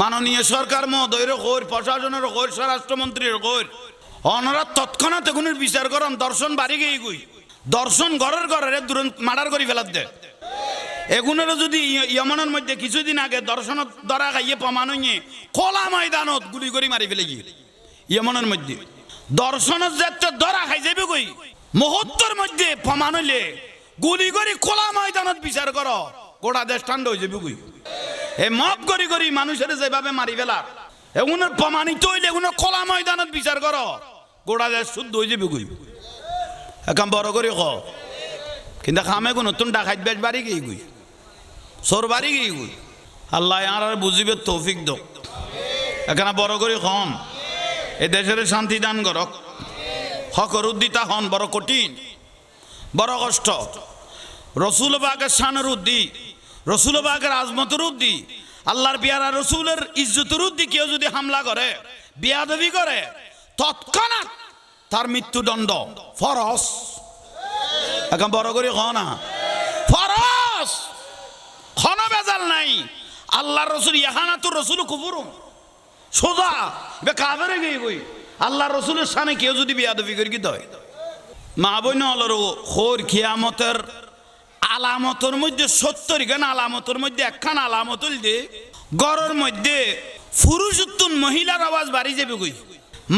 মাননীয় সরকার মহোদয়ের কইর, প্রশাসনের কইর, স্বরাষ্ট্রমন্ত্রীর কইর, অনারা তৎক্ষণাৎ এগুনের বিচার করেন। দর্শন বাড়ি গিয়ে গুই, দর্শন ঘরের ঘরের দূর মার্ডার করে ফেলাত দে। এগুনেরও যদি ইয়মনের মধ্যে কিছুদিন আগে দর্শনত ধরা খাইয়ে প্রমাণ হইয়ে খোলা ময়দানত গুলি করে মারি ফেলে গিয়ে ইয়মনের মধ্যে দর্শনত যাত্রা ধরা খাই যাবে কই মুহূর্তের মধ্যে প্রমাণ হইলে গুলি করে খোলা ময়দানত বিচার করো, গোটা দেশ ঠান্ডা হয়ে যাবে কই। এ মব করি করি মানুষের যেভাবে মারি ফেলার এগুনের প্রমাণিত হইলে এগুলো খোলা ময়দানত বিচার করো, গোটা দেশ শুদ্ধ হয়ে যাবে কই। এখন বড় করে খ কিন্তু খামে কোনো নতুন ডাকাত বেশ বাড়ি গিয়ে গুই, সোর বাড়ি গিয়ে গুই। আল্লাহ আর বুঝিবে তৌফিক দো। এখানে বড় করে হন, এ দেশের শান্তি দান করক। হকর উদ্দিতা হন, বড় কঠিন, বড় কষ্ট। রসুল বাগের শানের উদ্দি, রসুল বাগের আজমতের উদ্দি, আল্লাহর পিয়ারা রসুলের ইজ্জতের উদ্দি কেউ যদি হামলা করে, বিয়াদবি করে, তৎক্ষণাৎ তার মৃত্যুদণ্ড ফরজ। এখন বড় করে খ না ফরজ, খন বেজাল নাই। আল্লাহর রসুল ইহানাতুর রসুল কুফুরুম সোজা বে কাবেরে গিয়ে কই আল্লাহর রসুলের সামনে কেউ যদি বিয়াদবি করি কি হয়। মা বইন অলর খোর খিয়ামতের আলামতের মধ্যে 70 গান আলামতের মধ্যে একখান আলামত হইলে গড়ের মধ্যে পুরুষোত্তম মহিলার আওয়াজ বাড়ি যাবে কই।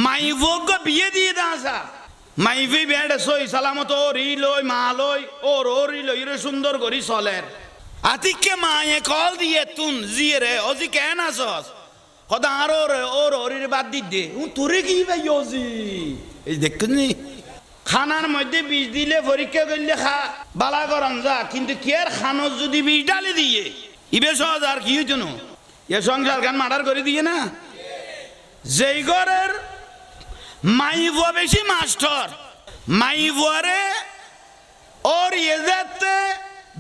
মাইভোগ বিয়ে দিয়ে দাঁসা মাইভি বেড়ে সই সালামত ও রি লই মা লই ওর ও রি লই রে সুন্দর করি চলের আতিকে মায়ে কল দিয়ে তুন জিয়ে রে অজি কেন আসস কদা আর ওর ওর বাদ দি দে তোরে কি ভাই অজি এই দেখুন খানার মধ্যে বিষ দিলে পরীক্ষা করলে খা বালা গরম যা, কিন্তু কেয়ার খানত যদি বিষ ডালে দিয়ে ইবে সহজ আর কি হইতো না এ সংসার গান মার্ডার করে দিয়ে না। যেই ঘরের মাইবুয়া বেশি মাস্টার মাইবুয়ারে ওর এজাতে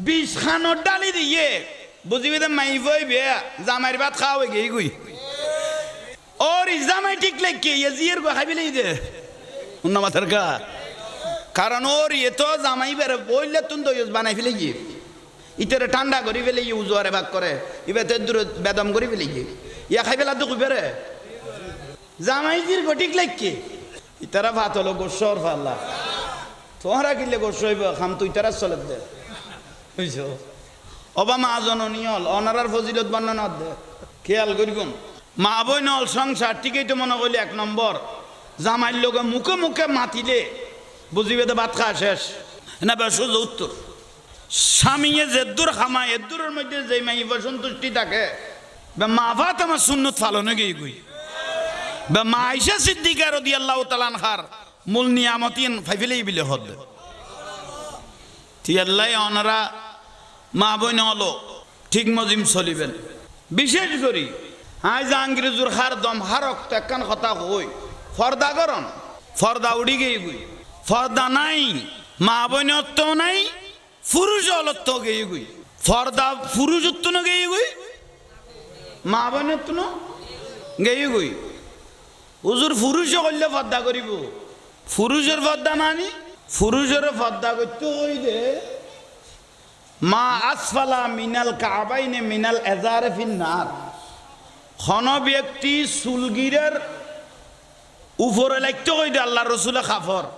বিষ খানত ডালি দিয়ে বুঝিবি তো মাইবুয়াই বেয়া জামাইর ভাত খাওয়া গিয়ে গুই ওর জামাই ঠিক লাগে জিয়ের গো খাবি দে অন্য মাথার গা, কারণ ওর এ তো জামাই বেড়ে বললে তুন তো বানাই ফেলে গিয়ে ইটারে ঠান্ডা করি ফেলে গিয়ে উজুয়ারে ভাগ করে ইবে তো দূর বেদম করি ফেলে গিয়ে ইয়া খাই ফেলা তো বেড়ে জামাই জির গো ঠিক লাগে ইতারা ভাত হলো গোসর ফাল্লা তোমরা কিনলে গোস হইব খাম তুই তারা চলে দে বুঝছ অবা মা জননী হল অনারার ফজিলত বর্ণনা দে খেয়াল করি গুন মা বই নল সংসার ঠিকই তো মনে করলি 1 নম্বর জামাইর লোকে মুখে মুখে মাতিলে বুঝিবে তো ভাত খাওয়া শেষ না বেশ উত্তর স্বামীয়ে যেদুর খামা এদুরের মধ্যে যে মাইবা সন্তুষ্টি থাকে মা ভাত আমার সুন্নত ফালনে গিয়ে গুই বা মা আয়েশা সিদ্দিকা রাদিয়াল্লাহু তাআলা আনহার মূল নিয়ামতিন ফাইফিলেই বিলে হদ তিয়াল্লাই অনারা মা বই নলো ঠিক মজিম চলিবেন বিশেষ করি হাই জাহাঙ্গীরজুর হার দম হারক তো একখান কথা হই ফর্দা গরম ফর্দা উড়ি গিয়ে গুই ফর্দা নাই মা বইনত্ব নাই পুরুষ অলত্ব গিয়ে গুই ফর্দা পুরুষত্ব না গিয়ে গুই মা বইনত্ব না গিয়ে গুই হুজুর পুরুষ করলে পর্দা করিব পুরুষের পর্দা মানি পুরুষের পর্দা করতে হই দে মা আসফালা মিনাল কাবাইনে মিনাল এজারে ফিন্নার খন ব্যক্তি চুলগিরের উপরে লাগতে হই দে আল্লাহ রসুলের কাপড়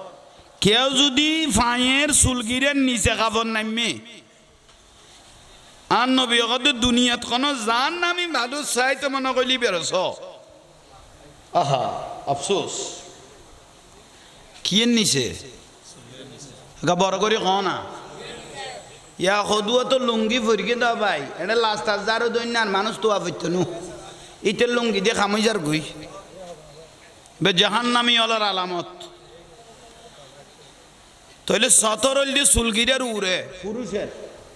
কেউ যদি ফাঁয়ের চুলগিরের নিচে কাপড় নামে আর নবী দুনিয়াত কোনো জান নামি ভালো চাইতে মনে করলি বেরোছ আহা আফসোস কিয়ের নিচে বড় করে ক না ইয়া সদুয়া তো লুঙ্গি ফরিকে দাও ভাই এটা লাস্ট যারও দৈন্য আর মানুষ তো আপত্য নু ইটের লুঙ্গি দিয়ে খামই যার গই বে জাহান নামি অলার আলামত তাহলে 17 দিয়ে চুলগিরের উড়ে পুরুষের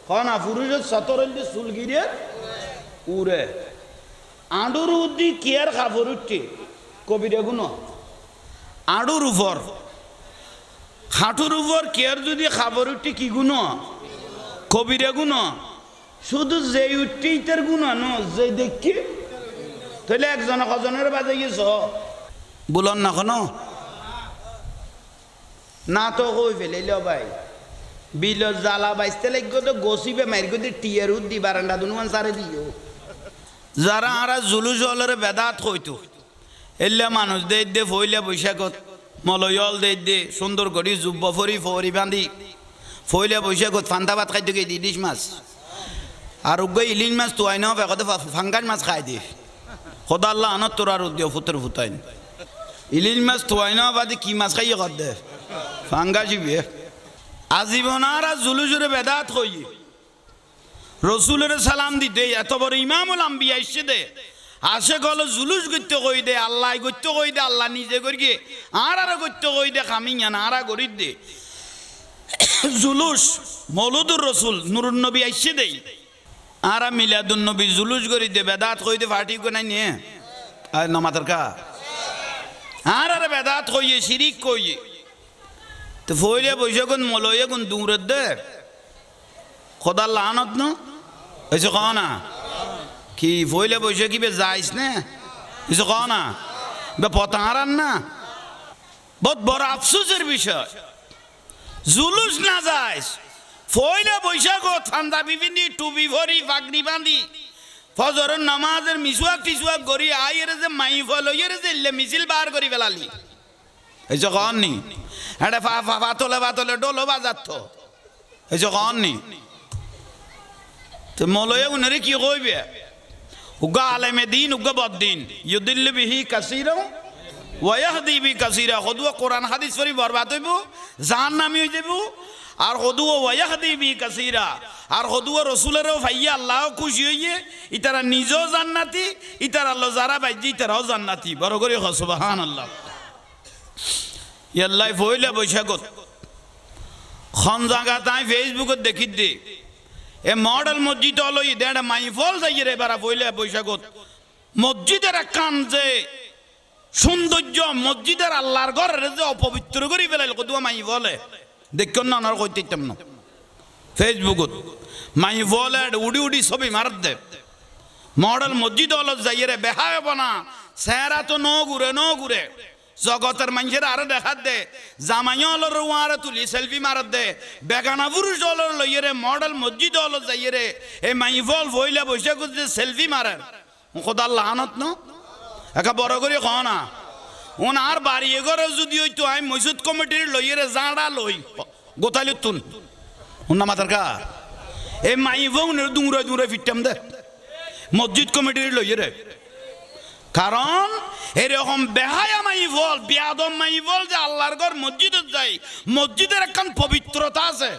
হ না পুরুষের 17 দিয়ে চুলগিরের উড়ে আঁডুর উদ্দি কেয়ার খাবর উঠছে কবিরে গুণ আঁডুর উপর হাঁটুর উপর কেয়ার যদি খাবার উঠছে কি গুণ কবিরে গুণ শুধু যেই উঠছে ইটার গুণ ন যে দেখি তাহলে একজন কজনের বাজে গেছ বলন না কোনো না তো কই ফেলেল ভাই বিল জ্বালা বাইসতে লাগবে তো গসিবে মারি গদি টিয়ার উদ্দি বারান্দা দুনুমান সারে দিও যারা আরা জুলুস হলের বেদাত হইতো এল্লা মানুষ দে ফইলে বৈশাখত মলয়ল দে সুন্দর করি জুব্ব ফরি ফরি বান্ধি ফইলে বৈশাখত ফান্তা ভাত খাইতে গিয়ে ইলিশ মাছ আর উগ্গ ইলিশ মাছ তো আই না বেকতে ফাঙ্গাস মাছ খাই দিয়ে খোদা আল্লাহ আনত তোর আর উদ্দিও ফুতর ফুতাইন ইলিশ মাছ তো আই না বাদে কি মাছ খাইয়ে কর দে ফাঙ্গাসি বিয়ে আজীবন আর জুলুসের বেদাত হই রসুলের সালাম দিতে এত বড় ইমামুল আম্বিয়া এসে দে আসে গেল জুলুস করতে কই দে আল্লাহ করতে কই দে আল্লাহ নিজে করি আর করতে কই দে খামিয়া না আর করি দে জুলুস মৌলুদুর রসুল নুরুন নবী আইসে দেই আর মিলাদুন নবী জুলুস করি দে বেদাত কই দে ফাটি কো নাই নিয়ে আর নমাতার কা আর বেদাত কইয়ে শিরিক কইয়ে তো ফইলে বসে কোন মলয়ে কোন দূরের দে খোদার লানত ন এসে কহ না কি ফইলে বসে কি বে যাইস না এসে কহ না বে পতাহারান না বহুত বড় আফসোসের বিষয় জুলুস না যাইস ফইলে বৈশাখ ঠান্ডা বিভিন্ন টুপি ভরি পাগড়ি বাঁধি ফজরের নামাজের মিসওয়াক টিসওয়াক করি আইয়ের যে মাই ফল ইয়ের যে মিছিল বার করি ফেলালি এই যে কন নি এটা ফাতলে ফাতলে ডোলো বাজাত এই যে কন নি তো মলয়ে উনারে কি কইবে উগা আলেমে দিন উগা বদ্দিন ইউদিল্লু বিহি কাসীরা ওয়া ইয়াহদি বি কাসীরা খুদুয়া কোরআন হাদিস পড়ি বরবাদ হইব জাহান্নামী হই যাব আর খুদুয়া ওয়া ইয়াহদি বি কাসীরা আর খুদুয়া রাসূলেরও ভাইয়া আল্লাহ খুশি হইয়ে ইতারা নিজেও জান্নাতি ইতারা আল্লাহ যারা বাইজি ইতারাও জান্নাতি বড় করে সুবহানাল্লাহ ইয়াল্লাই ফইলে বৈশাখত খন জায়গা তাই ফেসবুকত দেখি দে এ মডেল মসজিদ হলো দেড় মাইফল যাই রে বারা ফইলে বৈশাখত মসজিদের একখান যে সৌন্দর্য মসজিদের আল্লাহর ঘরের যে অপবিত্র করি ফেলাইল কদুয়া মাইফলে দেখুন না ওনার কইতে ইতাম না ফেসবুকত মাইফলে উড়ি উড়ি ছবি মার দে মডেল মসজিদ হলো যাই রে বেহায় বনা চেহারা তো ন ঘুরে জগতের মানুষের আরো দেখাত দে জামাইয়া হলো রুয়ারে তুলি সেলফি মারত দে বেগানা পুরুষ হলো লইয়ে মডেল মসজিদ হলো যাইয়ে রে এই মাইফল ফইলে বসে যে সেলফি মারে খোদার লাহানত ন একা বড় করে কহ না ওনার বাড়ি এগরে যদি হইতো আমি মসজিদ কমিটির লইয়ে রে জাঁড়া লই গোতালি তুন উন্না মাতার কা এই মাইফল দুমরে দুমরে ফিরতাম দে মসজিদ কমিটির লইয়ে রে কারণ এরকম বেহায়া মাইফল বিয়াদম মাইফল যে আল্লাহর ঘর মসজিদে যাই মসজিদের একখান পবিত্রতা আছে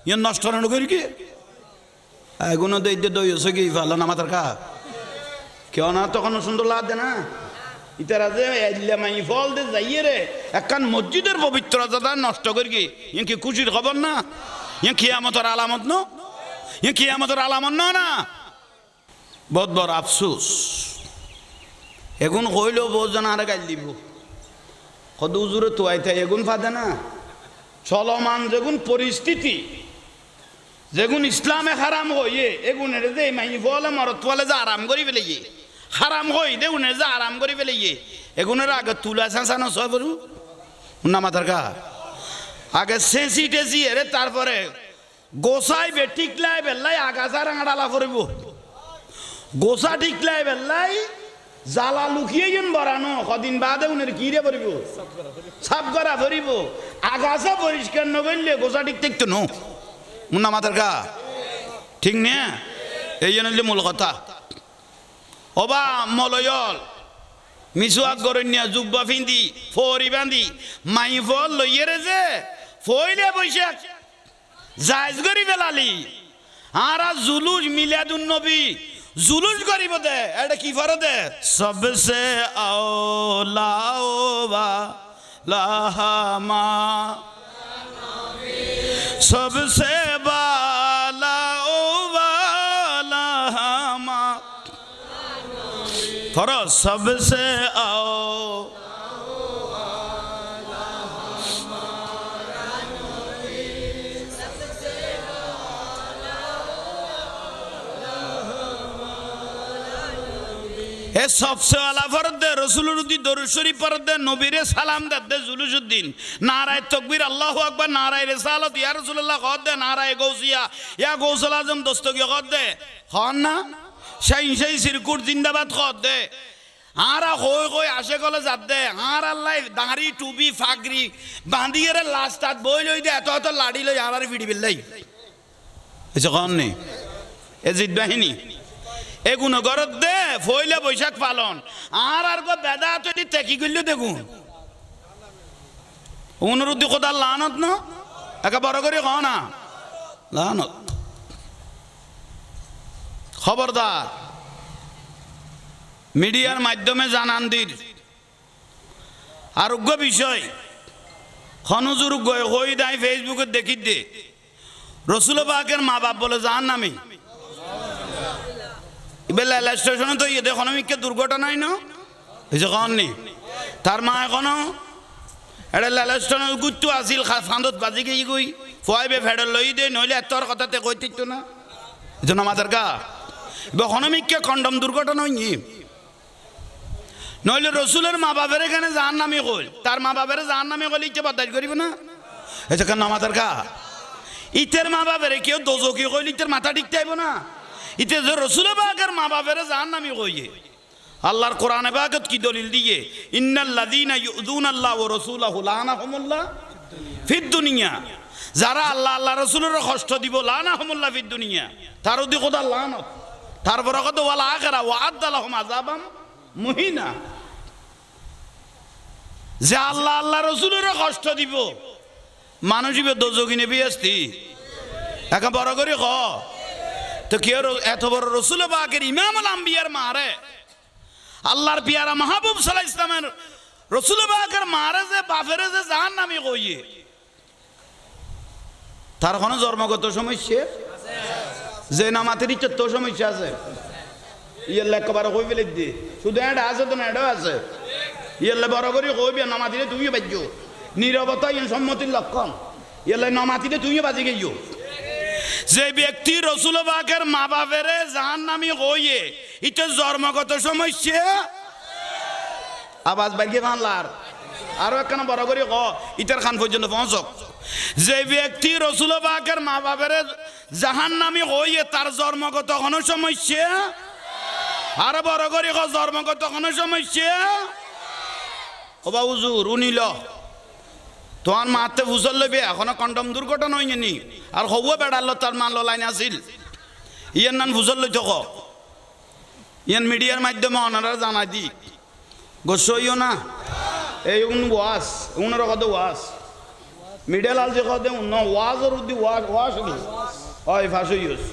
ইয়ে নষ্ট না করি কি এগুলো দই হচ্ছে কি ভালো না মাথার কা কেউ না তখন সুন্দর লাগছে না ইতারা যে এল্লা মাইফল যে যাইয়ে রে একখান মসজিদের পবিত্রতা নষ্ট করি কি ইয়ে কি খুশির খবর না ইয়ে কিয়ামতের আলামত ন ইয়ে কিয়ামতের আলামত না বহুত বড় আফসোস এগুন কইলেও বহুত জন আর গাইল দিব কত উজুরে তোয়াইতে এগুন ফাদে না চলমান যেগুন পরিস্থিতি যেগুন ইসলামে হারাম হইয়ে এগুনের যে মাই বলে মরত বলে যে আরাম করি ফেলে হারাম হই দেগুনের যে আরাম করি ফেলে এগুনের আগে তুলা চাঁচানো সব না মাথার কা আগে সেঁচি টেঁচি এরে তারপরে গোসাই বে টিকলাই বেল্লাই আগাছা রাঙাডালা ফুরিব গোসা টিকলাই বেল্লাই জালা লুকিয়ে গেম বরানো কদিন বাদে উনের কিরে পড়িব সাপ করা পড়িব আগাছা পরিষ্কার নগরলে গোসা ঠিক থাকতো নো মুন্না মাথার কা ঠিক নে এই জন্য মূল কথা অবা মলয়ল মিসুয়াক গরণ্যা জুব্বা ফিন্দি ফরি বান্ধি মাইফল লইয়ে রে যে ফইলে বৈশাখ জায়জ করি ফেলালি আর জুলুস মিলাদুন নবী जुलूस करीब दे एडे की फर दे सबसे औला लहमा सबसे बाला लहमा फर सबसे এ সবসে আলা ফরদ দে রসুলুদ্দিন দরুদ শরীফ পড়দ দে নবীরে সালাম দে জুলুসুদ্দিন নারায়ে তাকবীর আল্লাহু আকবার নারায়ে রিসালাত ইয়া রাসূলুল্লাহ কদ দে নারায়ে গৌসিয়া ইয়া গৌসুল আজম দস্তগীর কদ দে হন না সেই সিরকুট জিন্দাবাদ কর দে হারা হই হই আসে গলে যাত দে হার আল্লাহ দাঁড়ি টুপি ফাগরি বাঁধিয়ে লাস্ট তাত বই লই দে এত এত লাড়ি লই আর ভিড়ি বিল্লাই এসে কন নেই এ জিত বাহিনী এগুলো গরত দে ফইলে বৈশাখ পালন আর গো বেদা তৈরি তেকি করলে দেখুন অনুরুদ্ধি কোথার লানত ন একে বড় করে ক না লানত খবরদার মিডিয়ার মাধ্যমে জানান দির আরোগ্য বিষয় খনজুর হই দাই ফেসবুকে দেখি দে রসুল পাকের মা বাপ বলে জান নামি রেল স্টেশনে তো ইয়ে ইকোনমিক দুর্ঘটনাই ন হয়েছে কন নি তার মা এখনো এটা রেল স্টেশনে গুত্তু আসিল ফাঁদত বাজি গিয়ে গই ফয়বে ফেডার লই দে নইলে এতর কথাতে কই ঠিক না এই জন্য আমাদের গা ইকোনমিক কন্ডম দুর্ঘটনা হয়নি নইলে রসুলের মা বাপের এখানে জাহান নামে কইল তার মা বাপের জাহান নামে কইলে ইচ্ছে বদাই করিব না এটা কেন আমাদের গা ইতের মা বাপের কেউ দোজকি কইল ইতের মাথা ঠিক চাইব না ইতে যে রসুল পাকের মা বাপের জাহান নামে কইয়ে আল্লাহর কোরআনে পাকত কি দলিল দিয়ে ইন্নাল্লাযীনা ইউযুনাল্লাহ ওয়া রাসূলাহু লানাহুমুল্লাহ ফিদ দুনিয়া যারা আল্লাহ আল্লাহ রাসূলের কষ্ট দিব লানাহুমুল্লাহ ফিদ দুনিয়া তার ওদি খোদা লানত তারপর কত ওয়াল আখিরা ওয়া আদালাহুম আযাবাম মুহিনা যে আল্লাহ আল্লাহ রাসূলের কষ্ট দিব মানুষিবে দোজকি নেবি আসতি একা বড় করে ক তো কি এত বড় রসুল পাকের ইমামুল আম্বিয়ার মারে আল্লাহর পিয়ারা মাহবুব সাল্লাল্লাহু আলাইহি ওয়াসাল্লামের রসুল পাকের মারে যে বাপের যে জাহান্নামী কইয়ে তার কোনো জন্মগত সমস্যা যে নামাতের ইচ্ছে তো সমস্যা আছে ইয়েলে একবার কই ফেলে দি শুধু এটা আছে তো না এটাও আছে ইয়েলে বড় করে কইবি নামাতিলে তুমিও বাজ্য নীরবতা ইন সম্মতির লক্ষণ ইয়েলে নামাতিলে তুমিও বাজি গেইও যে ব্যক্তি রসুল পাকের মা বাপের জাহান্নামী হইয়ে ইতে জন্মগত সমস্যা আওয়াজ বাইকে বাংলার আরো একখানা বড় করে ক ইটার খান পর্যন্ত পৌঁছক যে ব্যক্তি রসুল পাকের মা বাপের জাহান্নামী হইয়ে তার জন্মগত কোনো সমস্যা আরো বড় করে ক জন্মগত কোনো সমস্যা ও বা হুজুর উনিল তোমার মাতে ফুসল লইবে এখনো কন্ডম দুর্ঘটনা হয়নি আর হবু বেড়াল তার মান লাইন আসিল ইয়ার নান ফুসল লই থাক ইয়ান মিডিয়ার মাধ্যমে ওনারা জানাই দি গোসইও না এই ওয়াজ উনার কত ওয়াজ মিডিয়া লাল যে কত ন ওয়াজর উদ্দি ওয়াজ নি হয় ফাঁসইস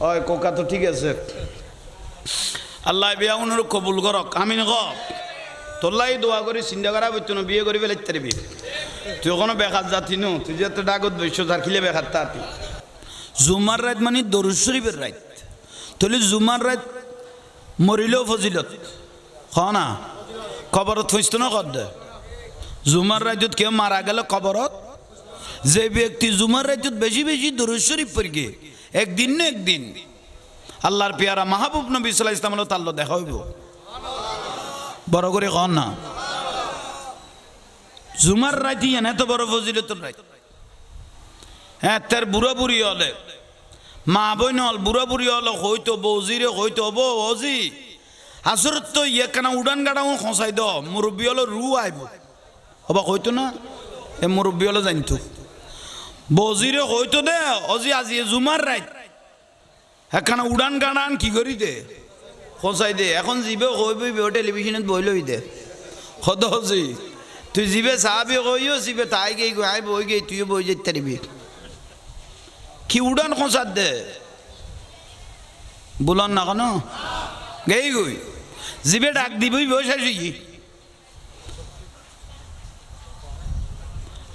হয় কোকা তো ঠিক আছে আল্লাহ বিয়া উনার কবুল করক আমিন ক তোল্লাই দোয়া করি চিন্তা করা বইতো না বিয়ে করি ফেলাইতে পারবি তুই কোনো বেকার জাতি নো তুই যে তো ডাকত বৈশ তার খিলে বেকার তাতি জুমার রাত মানে দরুদ শরীফের রাত তাহলে জুমার রাত মরিলেও ফজিলত খ না কবরত ফইস্ত না কর দে জুমার রাতত কেউ মারা গেল কবরত যে ব্যক্তি জুমার রাতত বেশি বেশি দরুদ শরীফ পড়গে একদিন না একদিন আল্লাহর পিয়ারা মাহবুব নবী সাল্লাল্লাহু আলাইহি ওয়াসাল্লাম তাল্লো দেখা হইব বড় করে কন না জুমার রাতি এত বড় ফজিলতের রাত হ্যাঁ তার বুড়া বুড়ি হলে মা বই নল বুড়া বুড়ি হলে হইতো বৌজিরে হইতো বৌজি আসরত তো ইয়ে কেন উড়ান গাড়াও খসাই দ মুরব্বী হলো রু আইব হবা হইতো না এ মুরব্বী হলে জানিত বৌজিরে হইতো দে অজি আজি জুমার রাত হ্যাঁ উড়ান গাড়ান কি করি দে খসাই দে এখন জিবে কইবি টেলিভিশনত বই লই দে সদ হজি তুই জিবে চাবি কইও জিবে তাই গেই আই বই গেই তুইও বই যেতে পারবি কি উড়ান খসাত দে বলন না কেন গেই গই জিবে ডাক দিবই বসে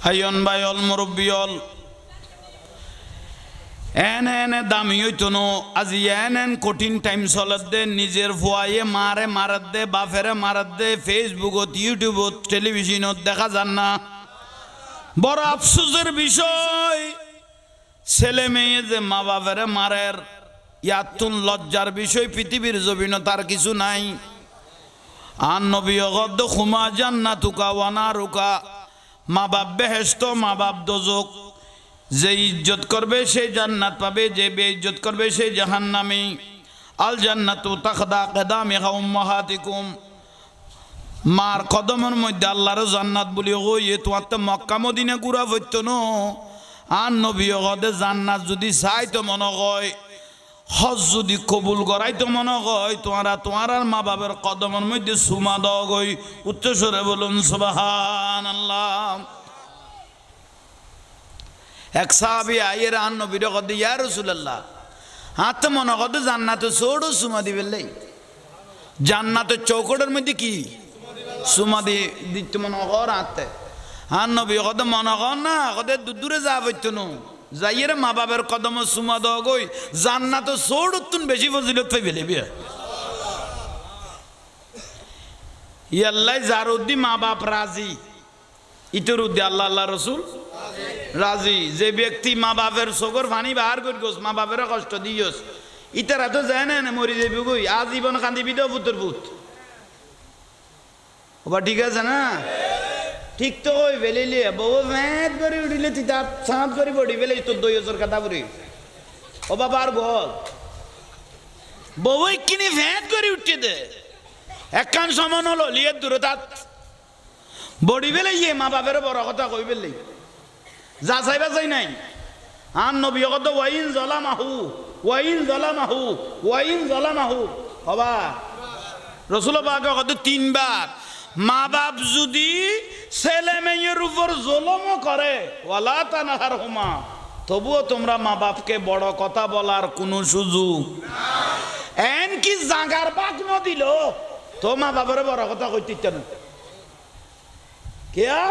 হাইয়ন বাইল মুরব্বিয়ল এনে দামি হইতো নো আজি এন কঠিন টাইম চলত দে নিজের ভুয়াইয়ে মারাত দে বাফেরে মারাত দে ফেসবুকত ইউটিউবত টেলিভিশনত দেখা যান না বড় আফসোসের বিষয় ছেলে মেয়ে যে মা বাপেরে মারের ইয়াতুন লজ্জার বিষয় পৃথিবীর জমিন তার কিছু নাই আর নবী গদ্দ খুমা জান্নাতুকা ওয়া নারুকা মা বাপ বেহেশত মা বাপ দোজক যে ইজ্জত করবে সে জান্নাত পাবে যে বেইজ্জত করবে সে জাহান্নামী আল জান্নাতু তাখদা কদামিহা উম্মাহাতিকুম, মার কদমের মধ্যে আল্লাহর জান্নাত বলি কই তোমার তো মক্কা মদিনা ঘুরা হইত ন। আর নবী কদে জান্নাত যদি চাই তো মনে হয়, হজ যদি কবুল করাই তো মনে হয়, তোমার আর মা বাবার কদমের মধ্যে সুমা দাও গই। উচ্চস্বরে বলুন সুবহানাল্লাহ। এক সাহাবী আইয়ের আর নবীর কদে ইয়া রাসূলুল্লাহ, হাত মনে কদে জান্নাতে ছোড়ো সুমা দিবেলাই, জান্নাতের চৌকটের মধ্যে কি সুমা দিতে মনে কর হাতে। আর নবী কদে মনে কর না, কদে দূরে যা বইতো ন যাইয়ের মা বাবার কদম সুমা দাও গই, জান্নাতে ছোড়ো তুন বেশি ফজিলত পাই ফেলে বিয়া। ইয়াল্লাই যার উদ্দি মা বাপ রাজি, ইতর উদ্দি আল্লাহ আল্লাহ রসুল রাজি। যে ব্যক্তি মা বাপের চোখর পানি বাহার করে গোস, মা বাপের কষ্ট দিয়স, ইতারা তো যায় না মরি যাবি গই, আজীবন কান্দিবি তো পুত্র পুত। ওবা ঠিক আছে না? ঠিক তো ওই বেলিলে বউ ভ্যাঁত করে উঠিলে তিতা সাঁত করে বডি বেলে তোর 2 কথা বলি ও বাবা আর বল বউ কিনে ভ্যাঁত করে উঠতে দে একখান সমান হলো লিয়ে দূরে তাত বডি বেলে ইয়ে মা বাপের বড় কথা কই বেললি যা চাইবা চাই নাই। আর নবী কত ওয়াইন জালামাহু ওয়াইন জালামাহু ওয়াইন জালামাহু বাবা রাসূল পাক কত 3 বার মা বাপ যদি ছেলে মেয়ের উপর জুলুম করে ওয়ালা তানহারহুমা, তবুও তোমরা মা বাপকে বড় কথা বলার কোনো সুযোগ এন কি জাগার বাক ন দিল তো মা বাবার বড় কথা কইতে চান কেয়া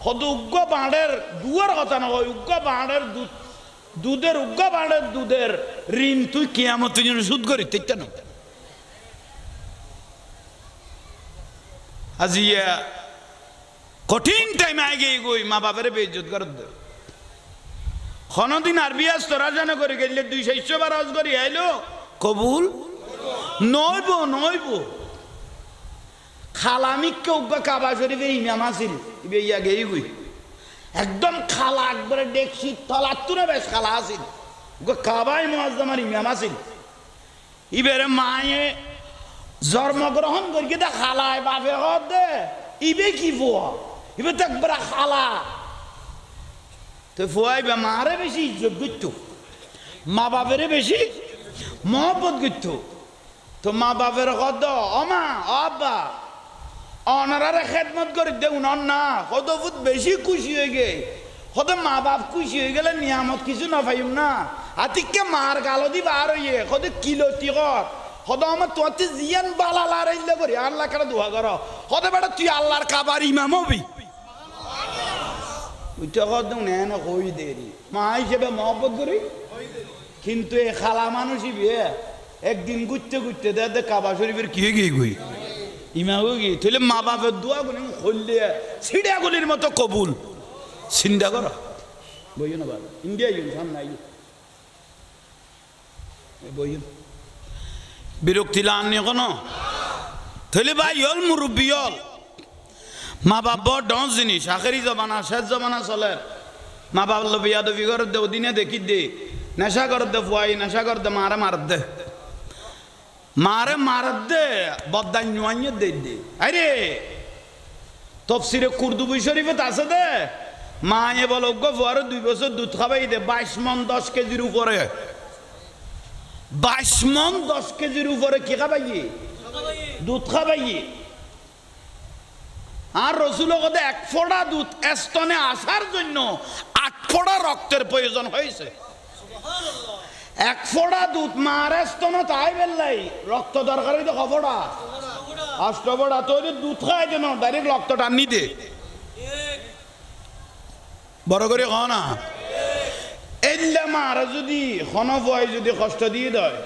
কত উগ্গ বাঁড়ের দুয়ার কথা না কই উগ্গ বাঁড়ের দুধের উগ্গ বাঁড়ের দুধের ঋণ তুই কিয়ামত জন্য সুদ করিতে চান। আজিয়া কঠিন টাইম আগে গই মা বাপের বেইজ্জত কর কোনদিন আরবি আজ তোরা জানা করে গেলে 200 বার আজ করি আইলো কবুল নইব নইব। খালামিককে উগ্গা কাবা শরীফের ইমাম আছিল ইবে ইয়া গেই গই একদম খালা একবারে ডেকশি তলাতুরে বেশ খালা আছিল উগ্গা কাবাই মুআজ্জামার ইমাম আছিল। ইবেরে মায়ে জন্মগ্রহণ করি দে খালায় বাপে হদ দে ইবে কি ফুয়া ইবে তো একবার খালা তো ফুয়াইবে মারে বেশি ইজ্জত করত মা বাপের বেশি মহব্বত করত। তো মা বাপের কদ অমা আব্বা অনারারে খেদমত করে দে উনার না কত ফুট বেশি খুশি হয়ে গে কত মা বাপ খুশি হয়ে গেলে নিয়ামত কিছু না পাইম না আতিককে মার গালো দি বার হইয়ে কত কিলতি কর হদ আমার তোর জিয়ান বালা লারাইলে করি আল্লাহ কারা দোয়া কর হতে বেটা তুই আল্লাহর কাবার ইমাম হবি ওইটা কত না কই দেরি মা হিসেবে মহব্বত করি। কিন্তু এ খালা মানুষই বিয়ে একদিন ঘুরতে ঘুরতে দে কাবা শরীফের কি গিয়ে গই ইমাম গিয়ে তাহলে মা বাপের দোয়া গুলি খুললে ছিড়াগুলির মতো কবুল চিন্তা কর বইও না বাবা ইন্ডিয়া ইউন সামনে বইও বিরক্তি লানি কোনো তাহলে ভাই হল মুরব্বী হল মা বাপ বড় ডস জিনিস আখেরি জমানা শেষ জমানা চলে মা বাপ বিয়া দবি করে দে ওদিনে দেখি দে নেশা করে দে ফুয়াই নেশা করে দে মারে মার দে মারে মার দে বদাই নুয়াইয়ে দে দে আরে তফসিরে কুরদুবি শরীফে আছে দে মায়ে বল গো ফুয়ারে 2 বছর দুধ খাবাই দে 22 মণ 10 কেজির উপরে 22 মণ 10 কেজির উপরে কি খাবাই দুধ খাবাই। আর রসুল কথা 1 ফোঁটা দুধ স্তনে আসার জন্য 8 ফোঁটা রক্তের প্রয়োজন হয়েছে। 1 ফোঁটা দুধ মার স্তনে তাই বেললাই রক্ত দরকারই তো খবরা 8 ফোঁটা তৈরি দুধ খাই যেন ডাইরেক্ট রক্ত টানি দে বড় করে খ না এল্লা মারা যদি খনফয় যদি কষ্ট দিয়ে দেয়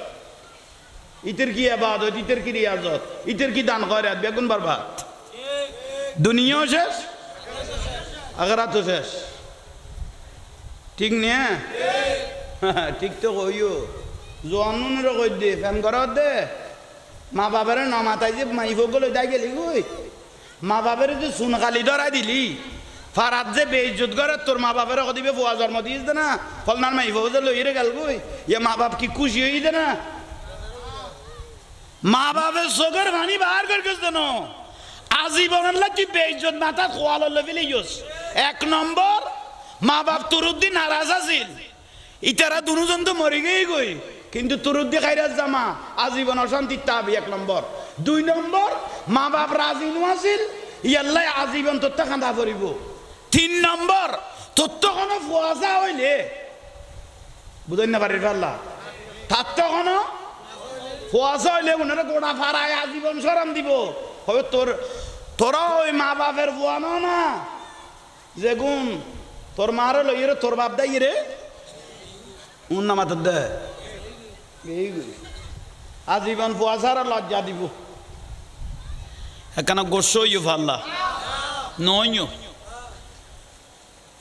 ইতের কি আবাদত ইতের কি রিয়াজত ইতের কি দান করে বেগুন বরবাদ দুনিয়াও শেষ আখিরাতও শেষ ঠিক না ঠিক তো কইও জোয়ানুনের কই দে ফেম করত দে মা বাবার নমাতাই যে মাইফ গলে যাই গেলি কই মা বাবার যে সুনখালি ধরাই দিলি ফারাত যে বেইজ্জত করে তোর মা বাপের দিবে ফুয়া জন্ম দিয়েছে না ফলনার মাইফ যে লইরে গেল কই ইয়ে মা বাপ কি খুশি হয়ে দে না মা বাপের চোখের পানি বার করে গেছে না আজীবনের লাগি বেইজ্জত মাথা খোয়াল লেভেলে ইউস। এক নম্বর মা বাপ তুরুদ্দি নারাজ আছিল, ইতারা দুজন তো মরে গই, কিন্তু তুরুদ্দি খাইরাজ জামা আজীবন অশান্তির তাবি এক নম্বর। দুই নম্বর মা বাপ রাজি নো আছিল, ইয়াল্লাই আজীবন তোর কাঁদা পড়িব। তিন নম্বর তোর তো কোনো ফুয়াশা হইলে বুঝেন না পারি আল্লাহ, তার তো কোনো ফুয়াশা হইলে ওনারা গোড়া ফাড়ায় আজীবন সরাম দিব। হবে তোরা ওই মা বাপের ফুয়ানো না যে গুণ তোর মারে লইয়ে রে তোর বাপ দেয় রে উন না মাথার দে আজীবন ফুয়াশার লজ্জা দিব। এখানে গোস্ব ফাল্লা নয়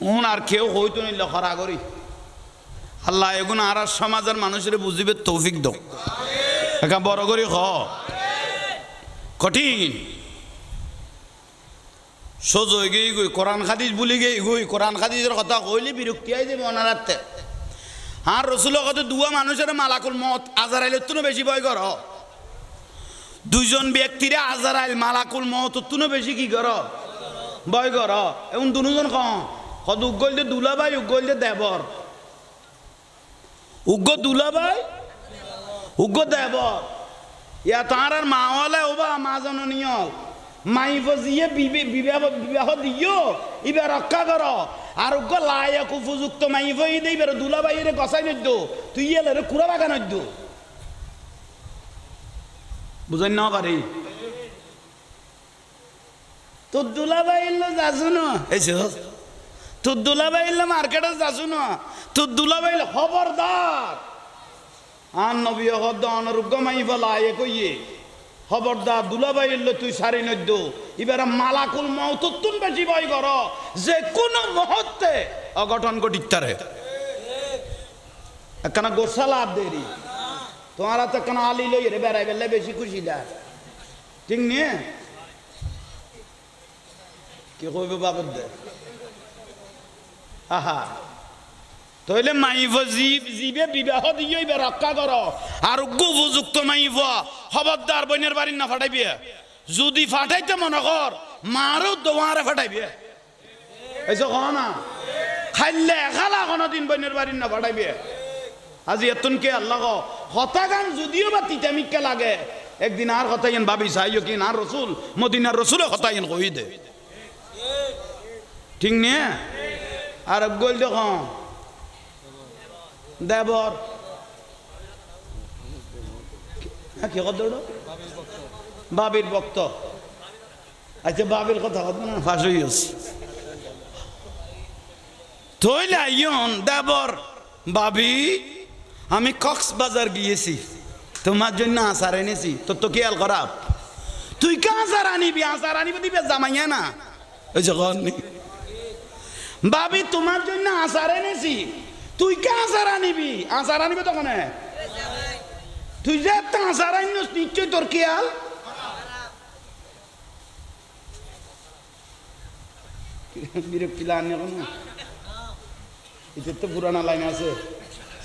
উন আর কেউ হইতো নিল খরা করি আল্লাহ এগুন আর সমাজের মানুষের বুঝিবে তৌফিক দাও। একা বড় করি কঠিন সোজ হয়ে গেই গই কোরআন হাদিস বলি গেই গই কোরআন হাদিসের কথা কইলে বিরক্তি আই যাবে অনারাতে। আর রসুলের কথা দুয়া মানুষের মালাকুল মত আজরাইলের তুনো বেশি ভয় কর, দুইজন ব্যক্তিরে আজরাইল মালাকুল মত তুনো বেশি কি কর ভয় কর। এবং দুজন কত উগ্গল দিয়ে দুলাভাই উগ্গল দিয়ে দেবর, উগ্র দুলাভাই উগ্র দেবর। ইয়া তাঁর আর মাওয়ালে ওবা মা জননীয় মাই ফজিয়ে বিবাহ দিও ইবার রক্ষা কর। আর উগ্র লায়ক উপযুক্ত মাই ফই দেই বের দুলাভাই রে গসাই নদ্য তুই এলে রে কুড়া বাগা নদ্য বুঝেন না পারি। তোর দুলাভাই এলো যাসু না এসে তোর দুলাভাই এলো মার্কেটে যাসু না তোর দুলাভাই খবরদার আর নবী হদ অনরুগ্য মাই ফেলায় কইয়ে খবরদার দুলাভাই এলো তুই সারি নদ্য এবার মালাকুল মউত তুন বেশি ভয় কর যে কোন মুহূর্তে অঘটন ঘটিতারে। একখানা গোসালা দেরি তোমারা তো কেন আলি লই রে বেড়াই বেলে বেশি খুশি দেয় ঠিক নিয়ে কি কইবে বাবদ দে আহা তইলে মাইফ জীবে বিবাহ দিয়ে এবার রক্ষা কর। আর উপযুক্ত মাইফ খবরদার বইনের বাড়ি না ফাটাইবি, যদি ফাটাইতে মনে কর মারও দোয়ারে ফাটাইবি। এই যে না খাইলে এখালা কোনোদিন বইনের বাড়ি না ফাটাইবি। আজি এতন কে আল্লাহ হতা গান যদিও বা তিতামিককে লাগে একদিন আর হতাইন ভাবি চাইও কি না রসুল মদিনার রসুলও হতাইন কই দে ঠিক নিয়ে। আর গোল দেখ দেবর কি কথা বাবির বক্ত আচ্ছা বাবির কথা কথা না ফাঁস হয়ে গেছে তৈলে আইন দেবর ভাবি আমি কক্সবাজার গিয়েছি তোমার জন্য আচার এনেছি তোর তো খেয়াল খারাপ তুই কে আচার আনিবি দিবে জামাইয়া না ওই যে ভাবি তোমার জন্য আচার এনেছি তুই কে আচার আনিবি তখন তুই যে একটা আচার আনিস নিশ্চয় তোর খেয়াল বিরক্তি লাগে এখন এটা তো পুরানা লাইন আছে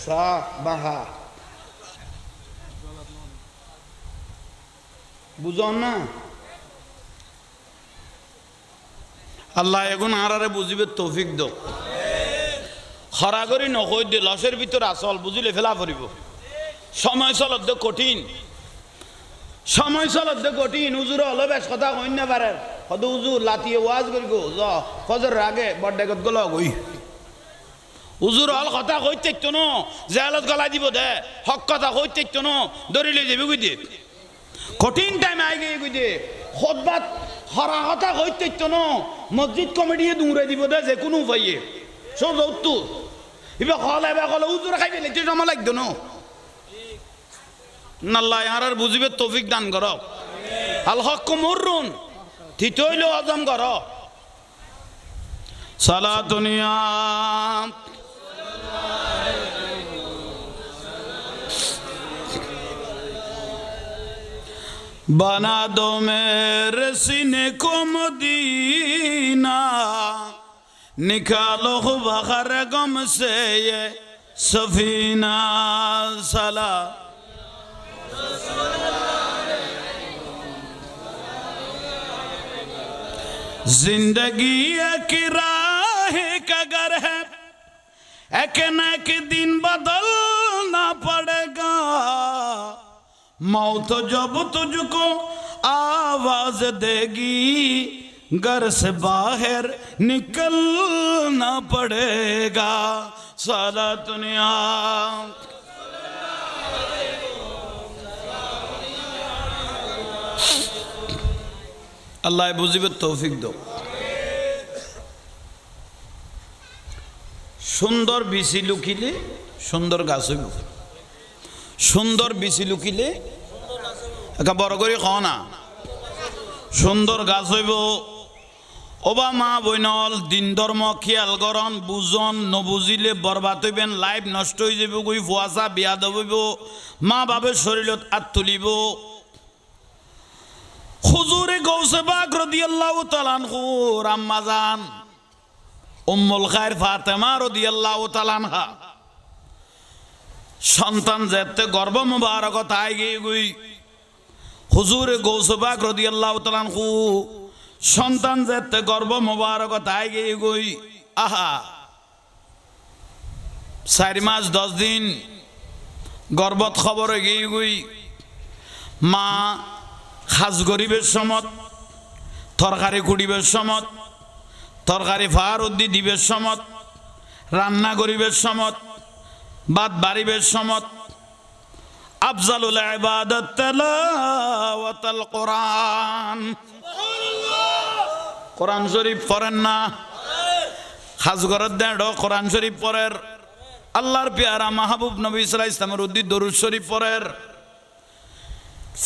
সা বাহা বুঝন না আল্লাহ এখন আরারে বুঝিবে তৌফিক দাও। খরা করি নকই দে লসের ভিতরে আসল বুঝিলে ফেলা পড়িব। সময় চলতে কঠিন উজুর হলো বেশ কথা কই না পারে হয়তো উজুর লাতিয়ে ওয়াজ করি গো ফজর আগে বড্ডাগত গল গই উজুর হল কথা কই থাকতো ন জেলত গলাই দিব দে হক কথা কই থাকতো ন ধরি লই যাবি কই দে কঠিন টাইম আই গই কই দে খুতবাত খরা কথা কই থাকতো ন মসজিদ কমিটিয়ে দৌড়াই দিব দে যে কোনো উপায়ে সোজা উত্তর এবার কলে উজুর খাইবে লেতে জমা লাগতো ন নাল্লাহ আর বুঝিবে তৌফিক দান কর। আল হক মুররুন থিতইল আজম কর সালাতুনিয়া बना दो मेरे सीने को मदीना निकालो बखर गम से ये सफीना सला जिंदगी एक राह का घर है, एक न एक दिन बदलना पड़ेगा। मौत जब तुझको आवाज देगी, घर से बाहर निकलना पड़ेगा। सारा दुनिया अल्लाह बुझिबे तौफिक दो। সুন্দর বিচি লুকিলে সুন্দর গাছ হইব, সুন্দর বিচি লুকিলে একটা বড় করে খাও না, সুন্দর গাছ হইব। ওবা মা বইনল দিন ধর্ম খেয়াল করন, বুঝন, নবুঝিলে বরবাদ হইবেন, লাইফ নষ্ট হয়ে যাব, কই ফুয়াশা বিয়া দেব, মা বাবের শরীরত হাত তুলিব। হুজুরে গৌসে পাক রাদিয়াল্লাহু তাআলা আনহুর আম্মা জান উম্মুল খায়র ফাতেমা রাদিয়াল্লাহু তাআলা আনহা সন্তান যেতে গর্ভ মুবারক তাই গই। হুজুরে গৌসে পাক রাদিয়াল্লাহু তাআলা আনহু সন্তান যেতে গর্ভ মুবারক তাই গই। আহা 4 মাস 10 দিন গর্ভত খবর গই। মা খাস গরিবের সমত, তরকারি কুড়িবের সমত, তরকারি ফার উদ্দি দিবের সমত, রান্না গরিবের সমত, বাদ বাড়িবের সমত। আফজালুল ইবাদাত তিলাওয়াতুল কোরআন। কোরআন শরীফ পড়েন না? খাস ঘরের দেড় কোরআন শরীফ পড়ের। আল্লাহর পেয়ারা মাহবুব নবী সাল্লাল্লাহু আলাইহি ওয়াসাল্লামের উদ্দি দরুদ শরীফ পড়ের।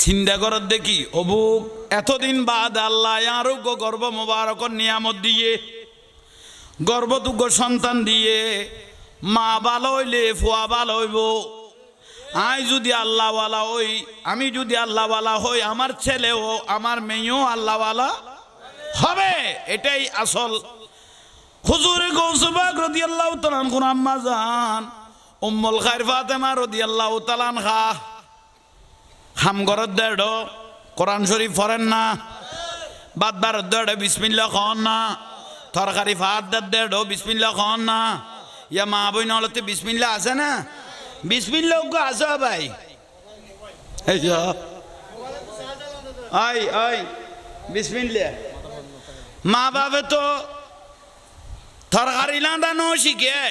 চিন্তা করার দেখি অবুক এতদিন বাদ আল্লাহ আরোগ্য গর্ভ মোবারক নিয়ামত দিয়ে, গর্ভযোগ্য সন্তান দিয়ে, মা ভালো হইলে ফুয়া ভালো হইব। আমি যদি আল্লাহওয়ালা হই, আমি যদি আল্লাহওয়ালা হই, আমার ছেলেও আমার মেয়েও আল্লাহওয়ালা হবে, এটাই আসল। হুজুরে গৌস পাক রাদিয়াল্লাহু তাআলা আনহুর আম্মা জান উম্মুল খায়র ফাতেমা রাদিয়াল্লাহু তাআলা আনহা হাম ঘরের দেড় কোরআন শরীফ পড়েন না, বাদ বারের দেড় বিসমিল্লাহ খান না, তরকারি ভাত দেড় বিসমিল্লাহ খান না। ইয়া মা বই নলতে বিসমিল্লাহ আছে না? বিসমিল্লাহ আছে ভাই। আই আই বিসমিল্লাহ। মা বাবা তো তরকারি লাঁদানো শিখে,